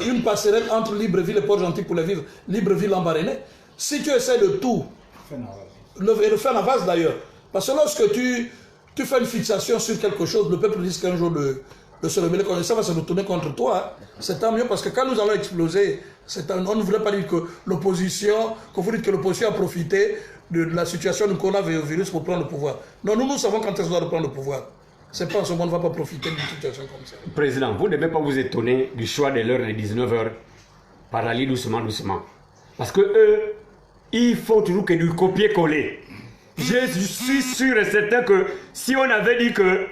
une passerelle entre Libreville et Port-Gentil pour les vivre. Libreville en Barénais. Si tu essaies de tout, et le faire en vase d'ailleurs. Parce que lorsque tu fais une fixation sur quelque chose, le peuple risque un jour de se rebeller, ça va se retourner contre toi. Hein. C'est tant mieux parce que quand nous allons exploser, on ne voudrait pas dire que l'opposition, que vous dites que l'opposition a profité de la situation du coronavirus pour prendre le pouvoir. Non, nous savons quand est-ce qu'on doit reprendre le pouvoir. C'est pas en ce moment, on ne va pas profiter d'une situation comme ça. Président, vous ne devez pas vous étonner du choix de l'heure de 19h par aller doucement, doucement. Parce que eux, ils font toujours que du copier-coller. Je suis sûr et certain que si on avait dit que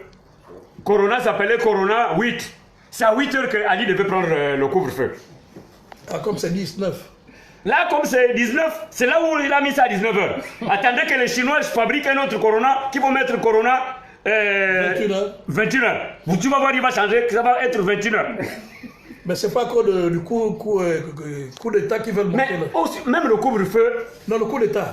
Corona s'appelait Corona 8, c'est à 8h que Ali devait prendre le couvre-feu. Ah, comme c'est 19. Là, comme c'est 19, c'est là où il a mis ça à 19h. Attendez que les Chinois fabriquent un autre Corona qui vont mettre Corona 21h. 21h. Tu vas voir, il va changer, ça va être 21h. Mais c'est pas encore du coup d'État qui veulent monter. Mais aussi, même le couvre-feu. Non, le coup d'État.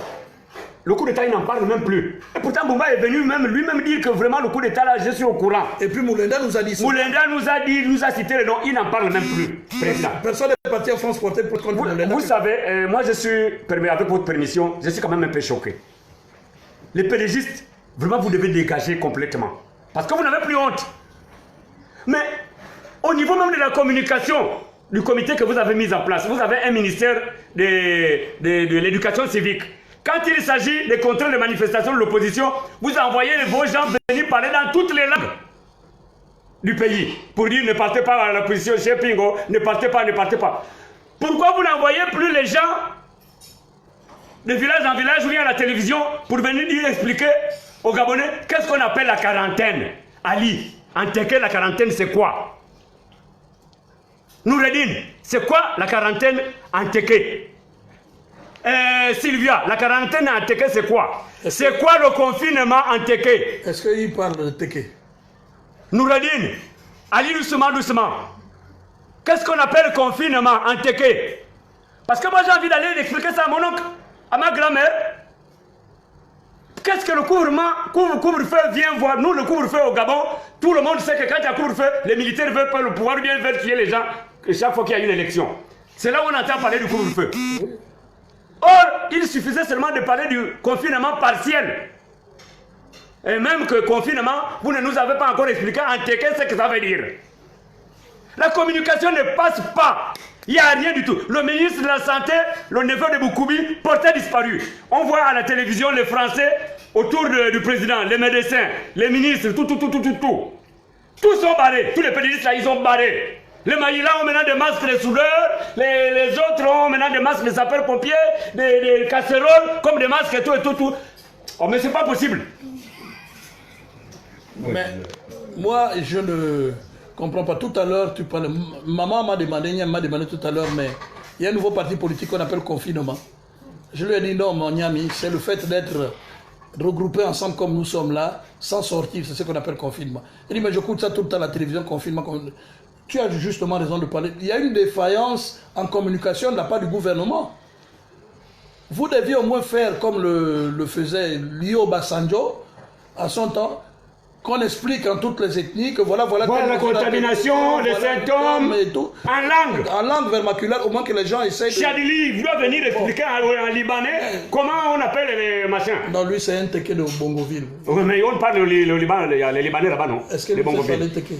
Le coup d'État, il n'en parle même plus. Et pourtant, Boumba est venu lui-même dire que vraiment le coup d'État, là, je suis au courant. Et puis Moulenda nous a dit ça. Moulenda nous a cité le nom, il n'en parle même plus, président. Personne n'est parti en France porter pour contre Moulenda. Vous savez, moi je suis, avec votre permission, je suis quand même un peu choqué. Les pédégistes, vraiment, vous devez dégager complètement. Parce que vous n'avez plus honte. Mais au niveau même de la communication du comité que vous avez mis en place, vous avez un ministère de l'éducation civique. Quand il s'agit des contrôles de manifestations de l'opposition, vous envoyez vos gens venir parler dans toutes les langues du pays pour dire ne partez pas à l'opposition chez Pingo, ne partez pas, ne partez pas. Pourquoi vous n'envoyez plus les gens de village en village ou bien à la télévision pour venir dire expliquer aux Gabonais qu'est-ce qu'on appelle la quarantaine? Ali, en Téké, la quarantaine c'est quoi? Noureddin, c'est quoi la quarantaine en Téké? Sylvia, la quarantaine en Téké c'est quoi? C'est quoi le confinement en Téké? Est-ce qu'il parle de Téké? Noureddin, allez doucement, doucement. Qu'est-ce qu'on appelle confinement en Téké? Parce que moi j'ai envie d'aller expliquer ça à mon oncle, à ma grand-mère. Qu'est-ce que le couvre-feu vient voir? Nous, le couvre-feu au Gabon, tout le monde sait que quand il y a couvre-feu, les militaires veulent pas le pouvoir, bien veulent tuer les gens chaque fois qu'il y a une élection. C'est là où on entend parler du couvre-feu. Or, il suffisait seulement de parler du confinement partiel. Et même que confinement, vous ne nous avez pas encore expliqué en Téké ce que ça veut dire. La communication ne passe pas. Il n'y a rien du tout. Le ministre de la Santé, le neveu de Boukoubi, portait disparu. On voit à la télévision les Français autour du président, les médecins, les ministres, tout. Tous sont barrés. Tous les pédistes là, ils sont barrés. Les Maïlas ont maintenant des masques de soudeurs, les autres ont maintenant des masques de sapeurs-pompiers, des casseroles, comme des masques et tout. Oh, mais c'est pas possible. Mais moi, je ne comprends pas. Tout à l'heure, tu parlais. Maman m'a demandé tout à l'heure, mais il y a un nouveau parti politique qu'on appelle confinement. Je lui ai dit non, mon ami, c'est le fait d'être regroupés ensemble comme nous sommes là, sans sortir, c'est ce qu'on appelle confinement. Il dit, mais j'écoute ça tout le temps à la télévision, confinement. Tu as justement raison de parler. Il y a une défaillance en communication de la part du gouvernement. Vous deviez au moins faire comme le faisait Lio Basanjo à son temps, qu'on explique en toutes les ethnies que voilà la contamination, les symptômes, et tout. En langue vermaculaire, au moins que les gens essayent de... Chadili doit venir expliquer en libanais comment on appelle les machins. Non, lui c'est un Téké de Bongoville. Oui, mais on parle le Liban, les Libanais là-bas, non? Est-ce que vous savez Téké?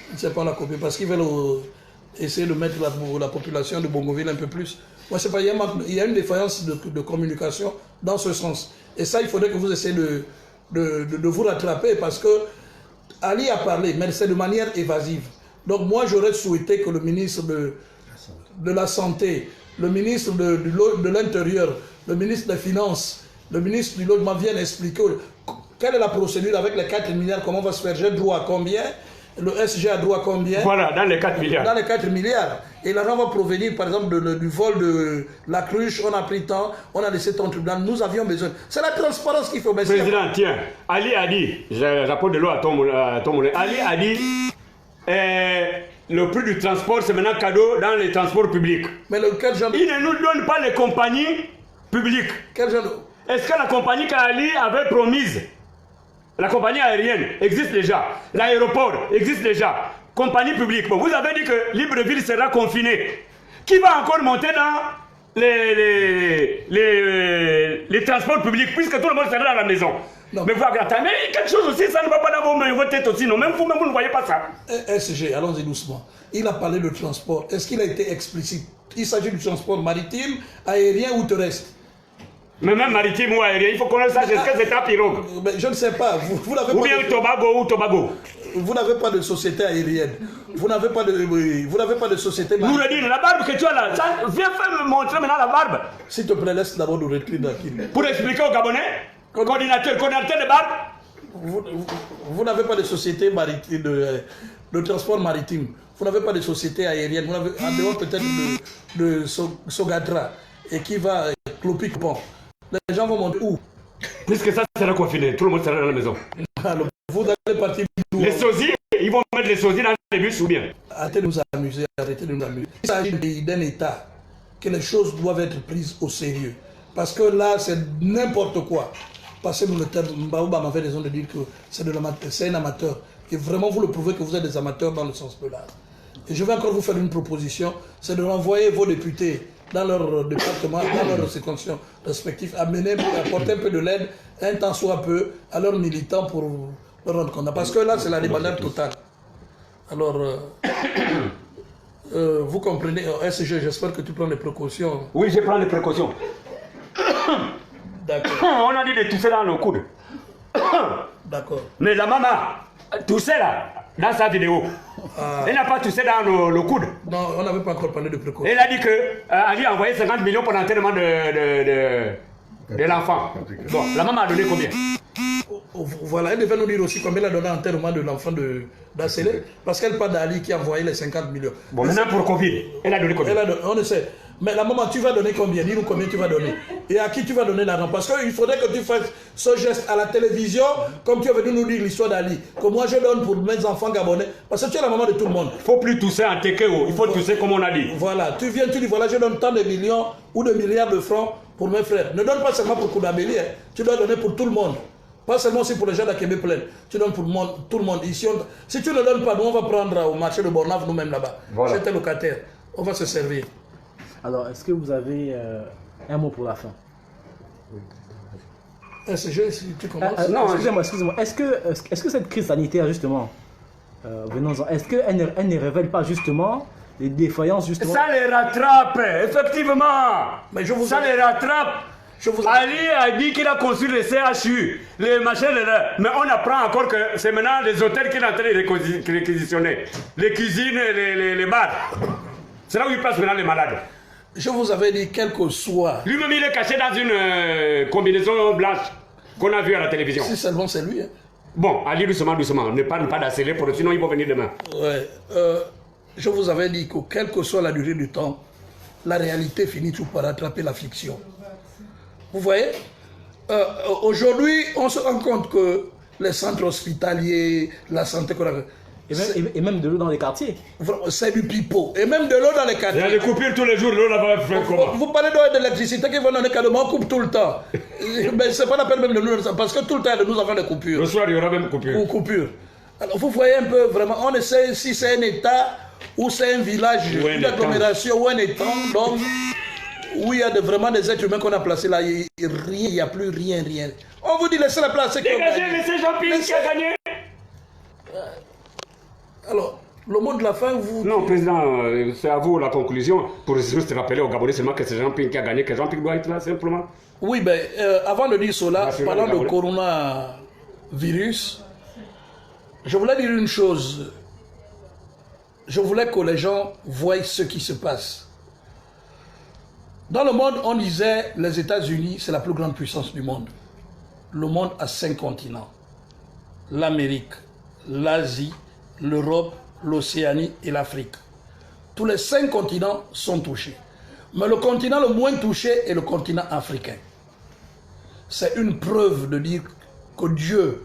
Il ne sait pas la copier parce qu'ils veulent essayer de mettre la population de Bongoville un peu plus. Moi, c'est pas, il y a une défaillance de communication dans ce sens. Et ça, il faudrait que vous essayiez de vous rattraper parce que Ali a parlé, mais c'est de manière évasive. Donc moi, j'aurais souhaité que le ministre de la Santé, le ministre de l'Intérieur, le ministre des Finances, le ministre du Logement viennent expliquer quelle est la procédure avec les 4 milliards, comment va se faire, j'ai droit à combien, le SG a droit à combien. Voilà, dans les 4 milliards. Dans les 4 milliards. Et l'argent va provenir, par exemple, du vol de la cruche, on a pris temps, on a laissé ton tribunal, nous avions besoin. C'est la transparence qu'il faut baisser. Président, tiens, Ali a dit, j'apporte de l'eau à ton moulin, Ali a dit, le prix du transport, c'est maintenant cadeau dans les transports publics. Mais quel genre de... Il ne nous donne pas les compagnies publiques. Quel genre de... Est-ce que la compagnie qu'Ali avait promise, la compagnie aérienne existe déjà, l'aéroport existe déjà, compagnie publique. Bon, vous avez dit que Libreville sera confinée. Qui va encore monter dans les transports publics, puisque tout le monde sera dans la maison? Non. Mais vous attendez, quelque chose aussi, ça ne va pas dans vos têtes aussi, non? Même vous ne voyez pas ça. SG, allons-y doucement. Il a parlé de transport. Est-ce qu'il a été explicite? Il s'agit du transport maritime, aérien ou terrestre? Mais même maritime ou aérien, il faut qu'on le sache. Est-ce que c'est un pirogue? Je ne sais pas. Vous n'avez ou bien Tobago. Vous n'avez pas de société aérienne. Vous n'avez pas de société maritime. Noureddin, la barbe que tu as là, viens faire me montrer maintenant la barbe. S'il te plaît, laisse d'abord nous retirer tranquille. Pour expliquer aux Gabonais, coordinateur de barbe. Vous n'avez pas de société maritime, de transport maritime. Vous n'avez pas de société aérienne. Vous n'avez, en dehors peut-être de Sogatra, et qui va Clopic-Pont. Les gens vont monter où? Puisque ça sera confiné, tout le monde sera dans la maison. Alors, vous allez partir d'où? Les sosies, ils vont mettre les sosies dans les bus ou bien? Arrêtez de nous amuser, arrêtez de nous amuser. Il s'agit d'un État, que les choses doivent être prises au sérieux. Parce que là, c'est n'importe quoi. Passez-nous le terme, Mbaouba m'avait raison de dire que c'est un amateur. Et vraiment, vous le prouvez que vous êtes des amateurs dans le sens de l'art. Et je vais encore vous faire une proposition, c'est de renvoyer vos députés dans leur département, dans leurs circonscriptions respectives, amener, apporter un peu de l'aide, un temps soit peu, à leurs militants pour leur rendre compte. Parce que là, c'est la débandade totale. Alors, vous comprenez, SG, j'espère que tu prends les précautions. Oui, je prends les précautions. D'accord. On a dit de tousser dans le coude. D'accord. Mais la maman toussait là, dans sa vidéo. Elle n'a pas toussé dans le coude. Non, on n'avait pas encore parlé de précaution. Elle a dit qu'Ali a envoyé 50 millions pour l'enterrement de l'enfant. Bon, la maman a donné combien? Voilà, elle devait nous dire aussi combien elle a donné en l'enterrement de l'enfant d'Assélé. Parce qu'elle parle d'Ali qui a envoyé les 50 millions. Bon, maintenant pour Covid, elle a donné combien? On ne sait. Mais la maman, tu vas donner combien? Dis-nous combien tu vas donner. Et à qui tu vas donner l'argent? Parce qu'il faudrait que tu fasses ce geste à la télévision, comme tu es venu nous dire l'histoire d'Ali. Que moi je donne pour mes enfants gabonais. Parce que tu es la maman de tout le monde. Il ne faut plus tousser en Tekeo, il faut tousser comme on a dit. Voilà, tu viens, tu dis voilà, je donne tant de millions ou de milliards de francs pour mes frères. Ne donne pas seulement pour Koudabeli, hein. Tu dois donner pour tout le monde. Pas seulement aussi pour les gens d'Akébé plein. Tu donnes pour tout le monde. Ici, si tu ne donnes pas, nous on va prendre au marché de Bornave nous-mêmes là-bas. Voilà. J'étais locataire. On va se servir. Alors, est-ce que vous avez un mot pour la fin? SG, si tu commences. Non, excusez-moi. Est-ce que cette crise sanitaire, justement, venons-en, est-ce qu'elle ne révèle pas justement les défaillances, justement? Ça les rattrape, effectivement. Mais ça les rattrape. Ali a dit qu'il a construit les CHU, les machins, mais on apprend encore que c'est maintenant les hôtels qu'il est en train de réquisitionner. Les cuisines, les bars. C'est là où il place maintenant les malades. Je vous avais dit, quel que soit... Lui-même, il est caché dans une combinaison blanche qu'on a vue à la télévision. Si seulement c'est lui. Hein. Bon, allez doucement. Ne parle pas d'accélérer, sinon ils vont venir demain. Ouais. Je vous avais dit que quelle que soit la durée du temps, la réalité finit toujours par rattraper la fiction. Vous voyez, aujourd'hui, on se rend compte que les centres hospitaliers, la santé qu'on a... Et même de l'eau dans les quartiers. C'est du pipeau. Et même de l'eau dans les quartiers. Il y a des coupures tous les jours, l'eau là-bas fait comment? Vous parlez d'eau et d'électricité qui vont dans les cadres, on coupe tout le temps. Mais c'est pas la peine même de nous, parce que tout le temps nous avons des coupures. Le soir, il y aura même coupures. Ou coupures. Alors vous voyez un peu vraiment, on essaie si c'est un État ou c'est un village, une agglomération ou un étang, donc où il y a vraiment des êtres humains qu'on a placés là, il n'y a plus rien. On vous dit laissez la place. Dégagez, laissez Jean-Pierre qui a gagné. Alors, le mot de la fin, vous... Non, Président, c'est à vous la conclusion. Pour juste rappeler aux Gabonais seulement que c'est Jean-Pierre qui a gagné, que Jean-Pierre doit être là, simplement. Oui, ben, avant de dire cela, parlant de coronavirus, je voulais dire une chose. Je voulais que les gens voient ce qui se passe. Dans le monde, on disait les États-Unis, c'est la plus grande puissance du monde. Le monde a 5 continents. L'Amérique, l'Asie, l'Europe, l'Océanie et l'Afrique. Tous les 5 continents sont touchés. Mais le continent le moins touché est le continent africain. C'est une preuve de dire que Dieu,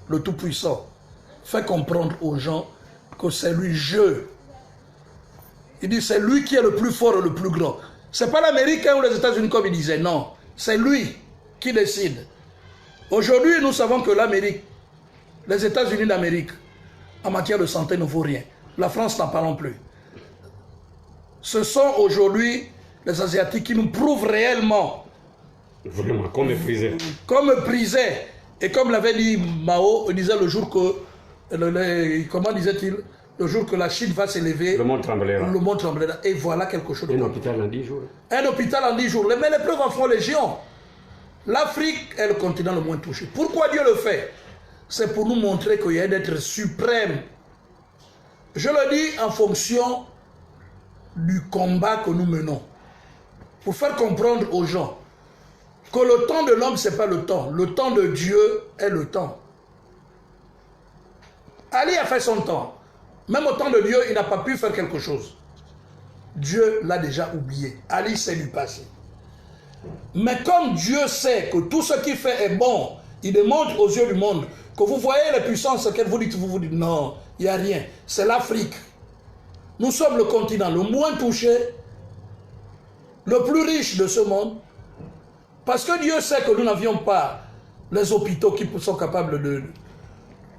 le Tout-Puissant, fait comprendre aux gens que c'est lui jeu. Il dit c'est lui qui est le plus fort et le plus grand. C'est pas l'Amérique ou les États-Unis comme il disait, non. C'est lui qui décide. Aujourd'hui, nous savons que l'Amérique, les États-Unis d'Amérique, en matière de santé ne vaut rien. La France n'en parlons plus. Ce sont aujourd'hui les Asiatiques qui nous prouvent réellement. Vraiment, qu'on méprisait. Comme méprisait. Et comme l'avait dit Mao, il disait le jour que, comment disait-il, le jour que la Chine va s'élever, le monde tremblera. Le monde tremblera. Et voilà quelque chose de Un hôpital en 10 jours. Un hôpital en 10 jours. Mais les preuves en font légion. L'Afrique est le continent le moins touché. Pourquoi Dieu le fait? C'est pour nous montrer qu'il y a un être suprême. Je le dis en fonction du combat que nous menons. Pour faire comprendre aux gens que le temps de l'homme, ce n'est pas le temps. Le temps de Dieu est le temps. Ali a fait son temps. Même au temps de Dieu, il n'a pas pu faire quelque chose. Dieu l'a déjà oublié. Ali sait du passé. Mais comme Dieu sait que tout ce qu'il fait est bon, il démontre aux yeux du monde que vous voyez les puissances qu'elles vous dites, vous vous dites non, il n'y a rien. C'est l'Afrique. Nous sommes le continent le moins touché, le plus riche de ce monde. Parce que Dieu sait que nous n'avions pas les hôpitaux qui sont capables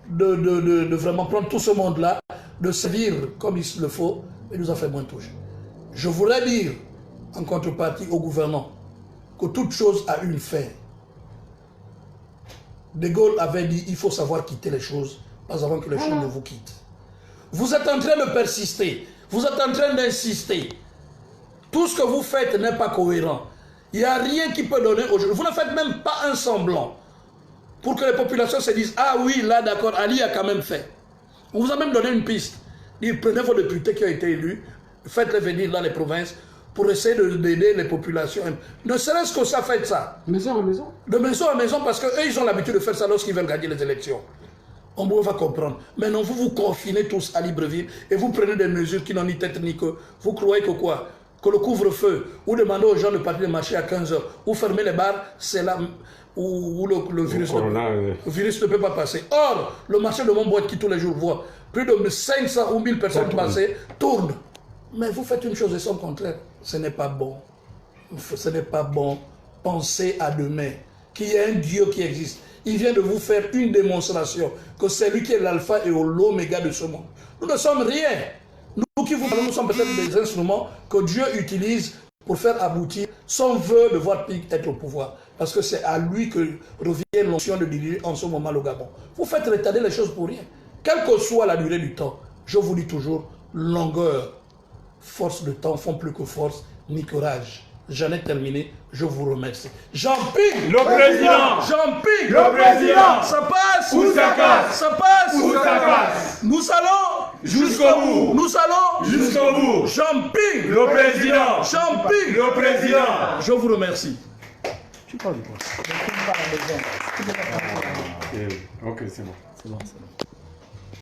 de vraiment prendre tout ce monde-là, de servir comme il le faut, et nous a fait moins toucher. Je voudrais dire, en contrepartie au gouvernement, que toute chose a une fin. De Gaulle avait dit, il faut savoir quitter les choses, pas avant que les choses ne vous quittent. Vous êtes en train de persister, vous êtes en train d'insister. Tout ce que vous faites n'est pas cohérent. Il n'y a rien qui peut donner aujourd'hui. Vous ne faites même pas un semblant pour que les populations se disent, ah oui, là d'accord, Ali a quand même fait. On vous a même donné une piste. Prenez vos députés qui ont été élus, faites-les venir dans les provinces pour essayer d'aider les populations. Ne serait-ce que ça, faites ça. Maison à maison. De maison à maison, parce qu'eux, ils ont l'habitude de faire ça lorsqu'ils veulent gagner les élections. On va comprendre. Mais non, vous vous confinez tous à Libreville et vous prenez des mesures qui n'ont ni tête ni queue. Vous croyez que quoi? Que le couvre-feu, ou demander aux gens de partir de marché à 15 h, ou fermer les bars, c'est là où le virus, le virus ne peut pas passer. Or, le marché de Montboîte qui tous les jours voit plus de 500 ou 1000 personnes passer, tourne. Mais vous faites une chose et son contraire. Ce n'est pas bon. Ce n'est pas bon. Pensez à demain qu'il y a un Dieu qui existe. Il vient de vous faire une démonstration que c'est lui qui est l'alpha et l'oméga de ce monde. Nous ne sommes rien. Nous qui vous parlons, nous sommes peut-être des instruments que Dieu utilise pour faire aboutir son vœu de voir Pig être au pouvoir. Parce que c'est à lui que revient l'onction de diriger en ce moment le Gabon. Vous faites retarder les choses pour rien. Quelle que soit la durée du temps, je vous dis toujours, longueur, force de temps font plus que force, ni courage. J'en ai terminé, je vous remercie. Jean-Pig, le président. Jean-Pig, le président. Ça passe ou ça casse. Ça passe ou ça casse. Nous allons jusqu'au bout. Nous allons jusqu'au bout. Jean-Pig, le président. Jean-Pig, le président. Je vous remercie. Tu parles de quoi? Ok, c'est bon. C'est bon, c'est bon.